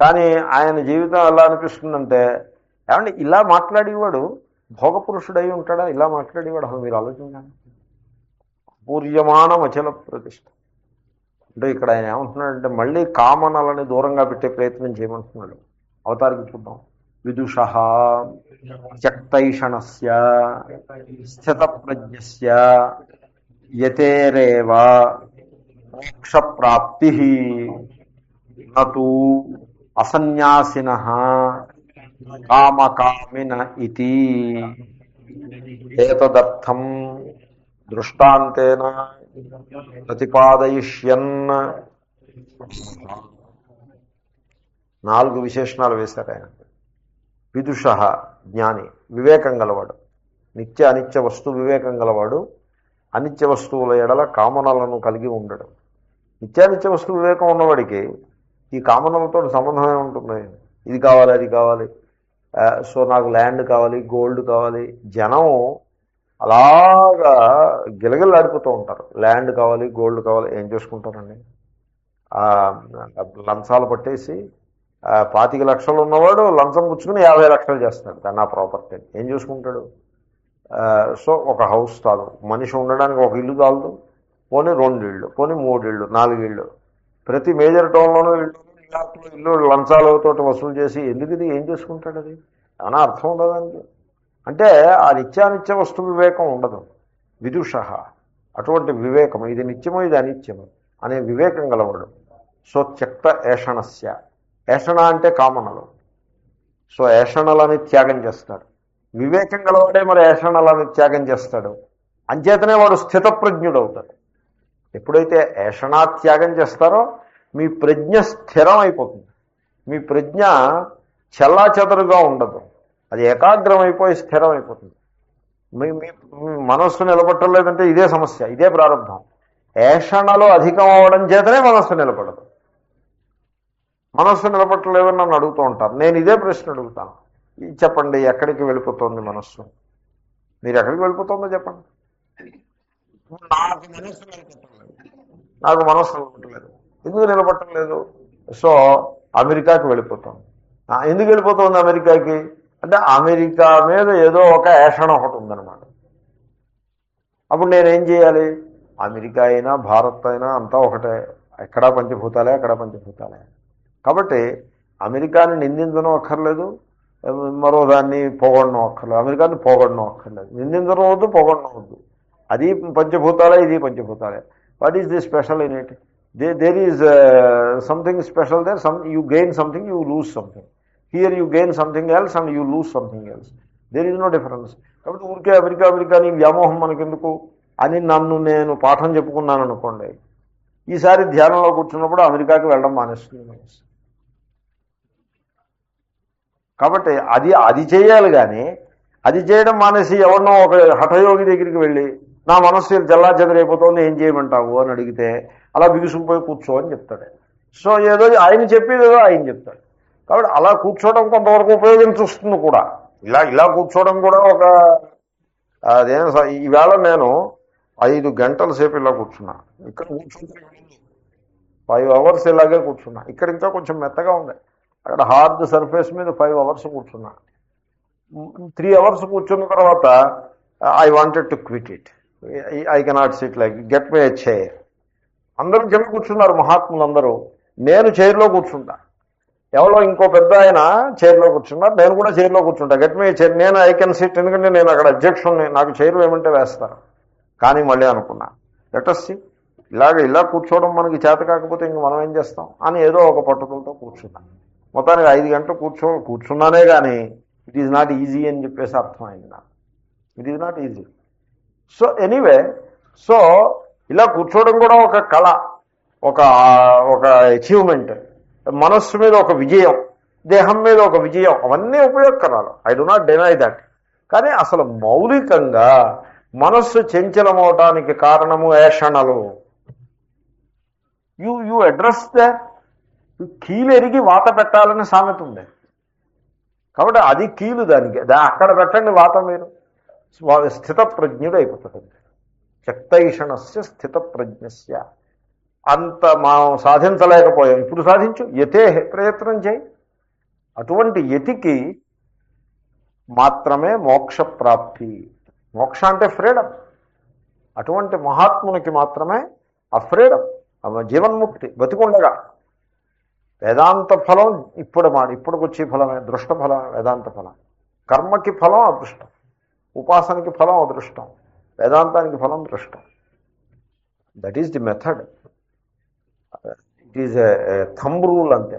కానీ ఆయన జీవితం ఎలా అనిపిస్తుందంటే, ఏమంటే ఇలా మాట్లాడేవాడు భోగపురుషుడై ఉంటాడా? ఇలా మాట్లాడేవాడు అసలు మీరు ఆలోచించండి. పూర్యమానం అచల ప్రతిష్ట. అంటే ఇక్కడ ఆయన ఏమంటున్నాడంటే మళ్ళీ కామనలని దూరంగా పెట్టే ప్రయత్నం చేయమంటున్నాడు. అవతారికి చూద్దాం. విదుష త్యక్తైషణస్య స్థితప్రజ్ఞస్య యతేరేవ మోక్షప్రాప్తి నతు అసన్యాసినః కామకామిన ఇతి ఏతదర్థం దృష్టాంతేన ప్రతిపాదయిష్యన్. 4 విశేషణాలు వేశారు ఆయన. విదుష జ్ఞాని, వివేకం గలవాడు, నిత్య అనిత్య వస్తు వివేకం గలవాడు, అనిత్య వస్తువుల ఎడల కామనలను కలిగి ఉండడు. నిత్యానిత్య వస్తు వివేకం ఉన్నవాడికి ఈ కామనలతో సంబంధమే ఉంటుంది. ఇది కావాలి, అది కావాలి, సో నాకు ల్యాండ్ కావాలి, గోల్డ్ కావాలి. జనం అలాగా గిలగిలాడిపోతూ ఉంటారు. ల్యాండ్ కావాలి, గోల్డ్ కావాలి. ఏం చేసుకుంటారండి? లంచాలు పట్టేసి 25 లక్షలు ఉన్నవాడు లంచం పుచ్చుకుని 50 లక్షలు చేస్తున్నాడు దాన్ని ఆ ప్రాపర్టీని. ఏం చేసుకుంటాడు? సో ఒక హౌస్ చాలు, మనిషి ఉండడానికి ఒక ఇల్లు చాలదు, పోనీ 2 ఇళ్ళు, పోనీ 3 ఇళ్ళు, 4 ఇళ్ళు. ప్రతి మేజర్ టౌన్లోనూ ఇళ్ళు, న్యూయార్క్లో ఇల్లు లంచాలతో వసూలు చేసి ఎందుకు ఇది? ఏం చేసుకుంటాడు? అది ఏమైనా అర్థం ఉండదు దానికి. అంటే ఆ నిత్యానిత్య వస్తు వివేకం ఉండదు. విదుష అటువంటి వివేకము, ఇది నిత్యము ఇది అనిత్యము అనే వివేకం గలవాడు. సో త్యక్త ఏషణస్య, ఏషణ అంటే కామనలు. సో ఏషణలని త్యాగం చేస్తాడు. వివేకం గలవాడే మరి ఏషణలని త్యాగం చేస్తాడు. అంచేతనే వాడు స్థితప్రజ్ఞుడు అవుతాడు. ఎప్పుడైతే ఏషణా త్యాగం చేస్తారో మీ ప్రజ్ఞ స్థిరం అయిపోతుంది. మీ ప్రజ్ఞ చెల్లాచెదరుగా ఉండదు, అది ఏకాగ్రం అయిపోయి స్థిరం అయిపోతుంది. మీ మనస్సు నిలబట్టలేదంటే ఇదే సమస్య, ఇదే ప్రారంభం. ఏషణలో అధికం అవ్వడం చేతనే మనస్సు నిలబడదు. మనస్సు నిలబట్టలేదని నన్ను అడుగుతూ ఉంటారు. నేను ఇదే ప్రశ్న అడుగుతాను, చెప్పండి ఎక్కడికి వెళ్ళిపోతుంది మనస్సు? మీరు ఎక్కడికి వెళ్ళిపోతుందో చెప్పండి. నాకు మనస్సు నిలబట్టలేదు. ఎందుకు నిలబట్టలేదు? సో అమెరికాకి వెళ్ళిపోతాం. ఎందుకు వెళ్ళిపోతుంది అమెరికాకి అంటే అమెరికా మీద ఏదో ఒక ఏషణ ఒకటి ఉందన్నమాట. అప్పుడు నేనేం చేయాలి? అమెరికా అయినా భారత్ అయినా అంతా ఒకటే, ఎక్కడా పంచభూతాలే, అక్కడ పంచభూతాలే. కాబట్టి అమెరికాని నిందించడం అక్కర్లేదు, మరో దాన్ని పోగొడడం అక్కర్లేదు. అమెరికాని పోగొడడం అక్కర్లేదు, నిందించడం వద్దు, పోగొడడం వద్దు. అది పంచభూతాలే, ఇది పంచభూతాలే. What is the special in it? There is something special there. You gain something, you lose something. Here you gain something else and you lose something else. There is no difference. కాబట్టి ఊరికే America America నీ వ్యామోహం మనకెందుకు అని నన్ను నేను పాఠం చెప్పుకున్నాను అనుకోండి. ఈసారి ధ్యానంలో కూర్చున్నప్పుడు అమెరికాకి వెళ్ళడం మానేస్తుంది మనసు. కాబట్టి అది చేయాలి. కానీ అది చేయడం మానేసి ఎవరినో ఒక హఠయోగి దగ్గరికి వెళ్ళి నా మనస్సు జల్లా చెదరైపోతుంది, ఏం చేయమంటావు అని అడిగితే అలా బిగుసుకుపోయి కూర్చో అని చెప్తాడు. సో ఏదో ఆయన చెప్పేది ఏదో ఆయన చెప్తాడు. కాబట్టి అలా కూర్చోవడం కొంతవరకు ఉపయోగించొస్తుంది కూడా. ఇలా కూర్చోవడం కూడా ఒక అదేం. ఈవేళ నేను 5 గంటల సేపు ఇలా కూర్చున్నా. ఇక్కడ కూర్చుంటే 5 అవర్స్ ఇలాగే కూర్చున్నా. ఇక్కడ ఇంకా కొంచెం మెత్తగా ఉంది, అక్కడ హార్డ్ సర్ఫేస్ మీద 5 అవర్స్ కూర్చున్నా. 3 అవర్స్ కూర్చున్న తర్వాత I wanted to quit it. I cannot SIT like get me a chair. అందరూ కింద కూర్చున్నారు మహాత్ములందరూ, నేను చైర్లో కూర్చుంటా. ఎవరో ఇంకో పెద్ద ఆయన చైర్లో కూర్చున్నారు, నేను కూడా చైర్లో కూర్చుంటా. గెట్ మీ చైర్, నేను ఐ కెన్ సిట్, ఎందుకంటే నేను అక్కడ అధ్యక్షుడిని, నాకు చైర్ వేయమంటే వేస్తారు. కానీ మళ్ళీ అనుకున్నా లెటస్ సి, ఇలా కూర్చోవడం మనకి చేత కాకపోతే ఇంక మనం ఏం చేస్తాం అని ఏదో ఒక పట్టుదలతో కూర్చున్నాను. మొత్తానికి 5 గంటలు కూర్చున్నానే కానీ ఇట్ ఈజ్ నాట్ ఈజీ అని చెప్పేసి అర్థమైంది నాకు. It is not easy. So anyway, so ఇలా కూర్చోవడం కూడా ఒక కళ, ఒక అచీవ్మెంట్. మనస్సు మీద ఒక విజయం, దేహం మీద ఒక విజయం, అవన్నీ ఉపయోగకరాలు. I do not deny that. కానీ అసలు మౌలికంగా మనస్సు చంచలమవటానికి కారణము ఏషణలు. యూ అడ్రస్ ద కీలు ఎరిగి వాత పెట్టాలని సామెత ఉంది. కాబట్టి అది కీలు, దానికి అక్కడ పెట్టండి వాత, మీరు స్థితప్రజ్ఞుడు అయిపోతుంది. చక్తైషణస్య స్థితప్రజ్ఞస్య అంత మనం సాధించలేకపోయాం, ఇప్పుడు సాధించు, యతే ప్రయత్నం చేయి. అటువంటి యతికి మాత్రమే మోక్ష ప్రాప్తి. మోక్ష అంటే ఫ్రీడమ్. అటువంటి మహాత్మునికి మాత్రమే ఆ ఫ్రీడమ్, జీవన్ముక్తి బతికుండగా. వేదాంత ఫలం ఇప్పుడుకొచ్చే ఫలమే, దృష్ట ఫలమే వేదాంత ఫలం. కర్మకి ఫలం అదృష్టం, ఉపాసనకి ఫలం అదృష్టం, వేదాంతానికి ఫలం దృష్టం. That is the method. It is a thumb rule అంతే.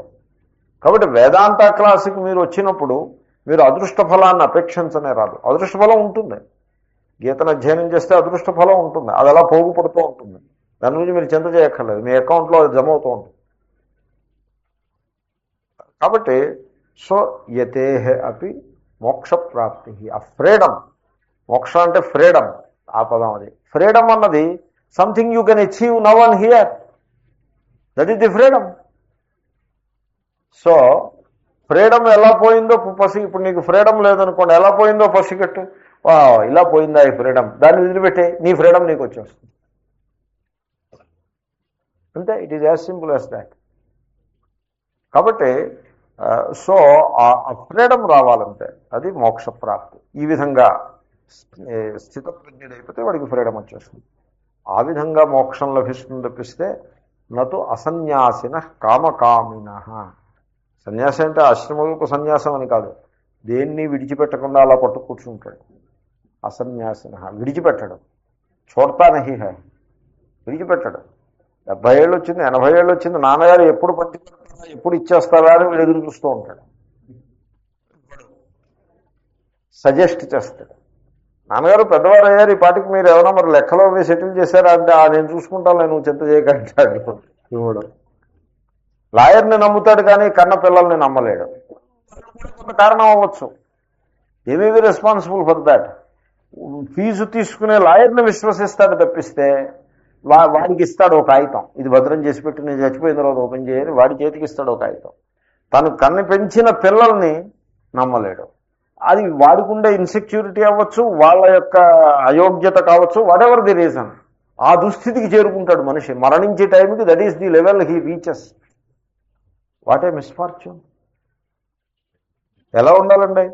కాబట్టి వేదాంత క్లాసుకి మీరు వచ్చినప్పుడు మీరు అదృష్ట ఫలాన్ని అపేక్షించనే రాదు. అదృష్ట ఫలం ఉంటుంది, గీతను అధ్యయనం చేస్తే అదృష్ట ఫలం ఉంటుంది, అది అలా పోగుపడుతూ ఉంటుంది. దాని గురించి మీరు చింత చేయక్కర్లేదు, మీ అకౌంట్లో అది జమ అవుతూ ఉంటుంది. కాబట్టి సో యతేహ అపి మోక్ష ప్రాప్తి, ఆ ఫ్రీడమ్. మోక్ష అంటే ఫ్రీడమ్, ఆ పదం అది. ఫ్రీడమ్ అన్నది something you can achieve now and here, that is the freedom. So freedom ఎలా పోయిందో ఇప్పుడు నీకు ఫ్రీడమ్ లేదనుకోండి, ఎలా పోయిందో పసిగట్టు. ఇలా పోయిందా ఈ ఫ్రీడమ్, దాన్ని వదిలిపెట్టే, నీ ఫ్రీడమ్ నీకు వచ్చేస్తుంది అంతే. It is as simple as that. కాబట్టి సో ఆ ఫ్రీడమ్ రావాలంటే అది మోక్ష ప్రాప్తి. ఈ విధంగా స్థితప్రజ్ఞుడైపోతే వాడికి ఫ్రీడమ్ వచ్చేస్తుంది. ఆ విధంగా మోక్షం లభిస్తుంది తప్పిస్తే నటు అసన్యాసిన కామకామిన. సన్యాసి అంటే ఆశ్రమకు సన్యాసం అని కాదు, దేన్ని విడిచిపెట్టకుండా అలా పట్టు కూర్చుంటాడు. అసన్యాసిన, విడిచిపెట్టడం. చూడతానహి హై, విడిచిపెట్టడం. 70 ఏళ్ళు వచ్చింది, 80 ఏళ్ళు వచ్చింది, నాన్నగారు ఎప్పుడు పట్టిస్తారా, ఎప్పుడు ఇచ్చేస్తారా అని వీడు ఎదురు చూస్తూ ఉంటాడు. సజెస్ట్ చేస్తాడు, నాన్నగారు పెద్దవారు అయ్యారు, ఈ పాటికి మీరు ఏమైనా మరి లెక్కలో మీరు సెటిల్ చేశారా అంటే, నేను చూసుకుంటాను, నేను చింత చేయకంటాడు ఇవ్వడం. లాయర్ని నమ్ముతాడు కానీ కన్న పిల్లల్ని నమ్మలేడు. కొంత కారణం అవ్వచ్చు, ఏమీ రెస్పాన్సిబుల్ ఫర్ దాట్. ఫీజు తీసుకునే లాయర్ని విశ్వసిస్తాడు తప్పిస్తే వాడికి ఇస్తాడు ఒక కాగితం, ఇది భద్రం చేసి పెట్టి నేను చచ్చిపోయిన తర్వాత ఓపెన్ చేయని వాడి చేతికి ఇస్తాడు ఒక కాగితం. తను కన్ను పెంచిన పిల్లల్ని నమ్మలేడు. అది వాడికి ఉండే ఇన్సెక్యూరిటీ అవ్వచ్చు, వాళ్ళ యొక్క అయోగ్యత కావచ్చు, వాట్ ఎవర్ ది రీజన్. ఆ దుస్థితికి చేరుకుంటాడు మనిషి మరణించే టైంకి. That is the level he reaches. What a misfortune. ఎలా ఉండాలండి?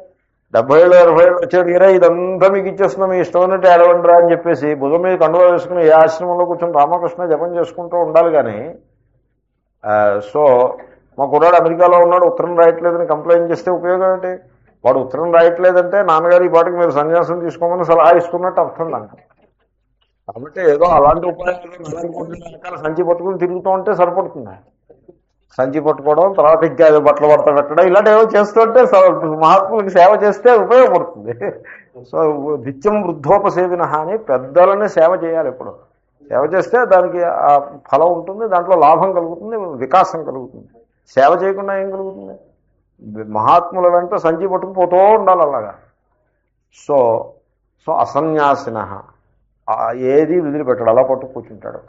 70 ఏళ్ళు 80 ఏళ్ళు వచ్చాడు, ఇరా ఇదంతా మీకు ఇచ్చేస్తున్నాం, మీ ఇష్టం ఉన్నట్టు ఏడవండిరా అని చెప్పేసి భుజం మీద కండువా వేసుకుని ఏ ఆశ్రమంలో కూర్చొని రామకృష్ణ జపం చేసుకుంటూ ఉండాలి. కానీ సో మా కుర్రాడు అమెరికాలో ఉన్నాడు, ఉత్తరం రాయట్లేదని కంప్లైంట్ చేస్తే ఉపయోగం ఏంటి? వాడు ఉత్తరం రాయట్లేదంటే నాన్నగారు ఈ పాటికి మీరు సన్యాసం తీసుకోమని సలహా ఇస్తున్నట్టు అర్థం దానికి. కాబట్టి ఏదో అలాంటి ఉపాయాలు రకాల సంచి పట్టుకుని తిరుగుతూ ఉంటే సరిపడుతుంది. సంచి పట్టుకోవడం, తర్వాత ఇంకా ఏదో బట్టలు పడతా పెట్టడం, ఇలాంటి ఏవో చేస్తుంటే మహాత్ములకి సేవ చేస్తే ఉపయోగపడుతుంది. సో నిత్యం వృద్ధోపసేవిన అని పెద్దలని సేవ చేయాలి. ఎప్పుడు సేవ చేస్తే దానికి ఆ ఫలం ఉంటుంది, దాంట్లో లాభం కలుగుతుంది, వికాసం కలుగుతుంది. సేవ చేయకుండా ఏం కలుగుతుంది? మహాత్ముల వెంట సంచి పట్టుకుపోతూ ఉండాలి అలాగా. సో సో అసన్యాసిన, ఏది వదిలిపెట్టాడు, అలా పట్టు కూర్చుంటాడు.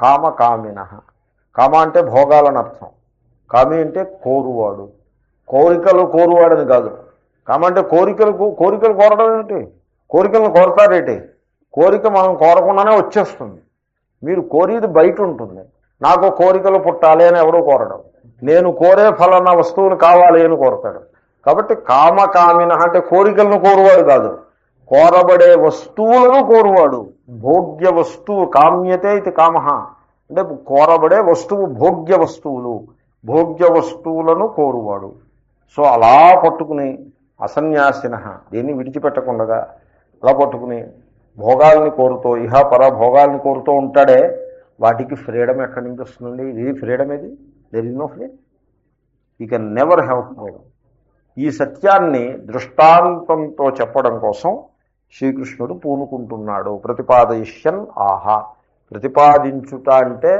కామిన, కామ అంటే భోగాలని అర్థం, కామి అంటే కోరువాడు, కోరికలు కోరువాడని కాదు. కామ అంటే కోరికలు కోరడం ఏంటి? కోరికలను కోరతారేంటి? కోరిక మనం కోరకుండానే వచ్చేస్తుంది. మీరు కోరేది బయట ఉంటుంది. నాకు కోరికలు పుట్టాలి అని ఎవడో కోరడం, నేను కోరే ఫలానా వస్తువులు కావాలి అని కోరతాడు. కాబట్టి కామిన అంటే కోరికలను కోరువాడు కాదు, కోరబడే వస్తువులను కోరువాడు. భోగ్య వస్తువు కామ్యతే ఇది కామ అంటే కోరబడే వస్తువు, భోగ్య వస్తువులు, భోగ్య వస్తువులను కోరువాడు. సో అలా పట్టుకుని అసన్యాసిన, దీన్ని విడిచిపెట్టకుండా అలా పట్టుకుని భోగాల్ని కోరుతూ, పర భోగాల్ని కోరుతూ ఉంటాడే, వాటికి ఫ్రీడమ్ ఎక్కడి నుంచి వస్తుందండి? ఇది ఫ్రీడమ్, ఇది there is no freedom. You can never have freedom. ఈ సత్యాన్ని దృష్టాంతంతో చెప్పడం కోసం శ్రీకృష్ణుడు పూనుకుంటున్నాడు. ప్రతిపాదయిష్యన్ ఆహా, ప్రతిపాదించుట అంటే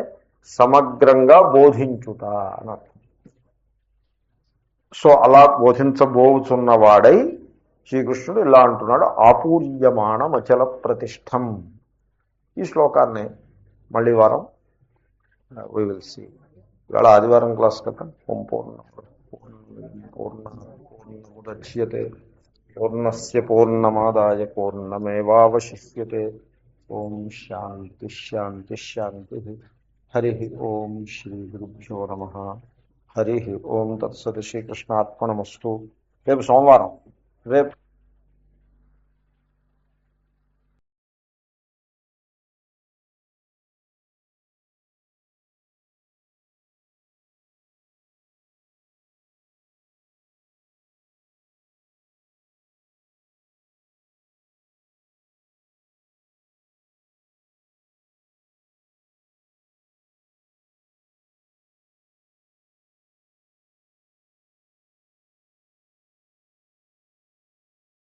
సమగ్రంగా బోధించుట అని అర్థం. సో అలా బోధించబోచున్నవాడై శ్రీకృష్ణుడు ఇలా అంటున్నాడు, ఆపూర్యమాణం అచల ప్రతిష్టం. ఈ శ్లోకాన్ని మళ్ళీ వారం వి విల్ సీ. ఇవాళ ఆదివారం క్లాస్ కదా. పూర్ణముద్యతే పూర్ణస్య పూర్ణమాదాయ పూర్ణమేవావశిష్యతే. ఓం శాంతి శాంతి శాంతి. హరి ఓం శ్రీ గురుభ్యో నమ. హరి ఓం తత్సత్. శ్రీకృష్ణార్పణమస్తు. రేపు సోమవారం. రేపు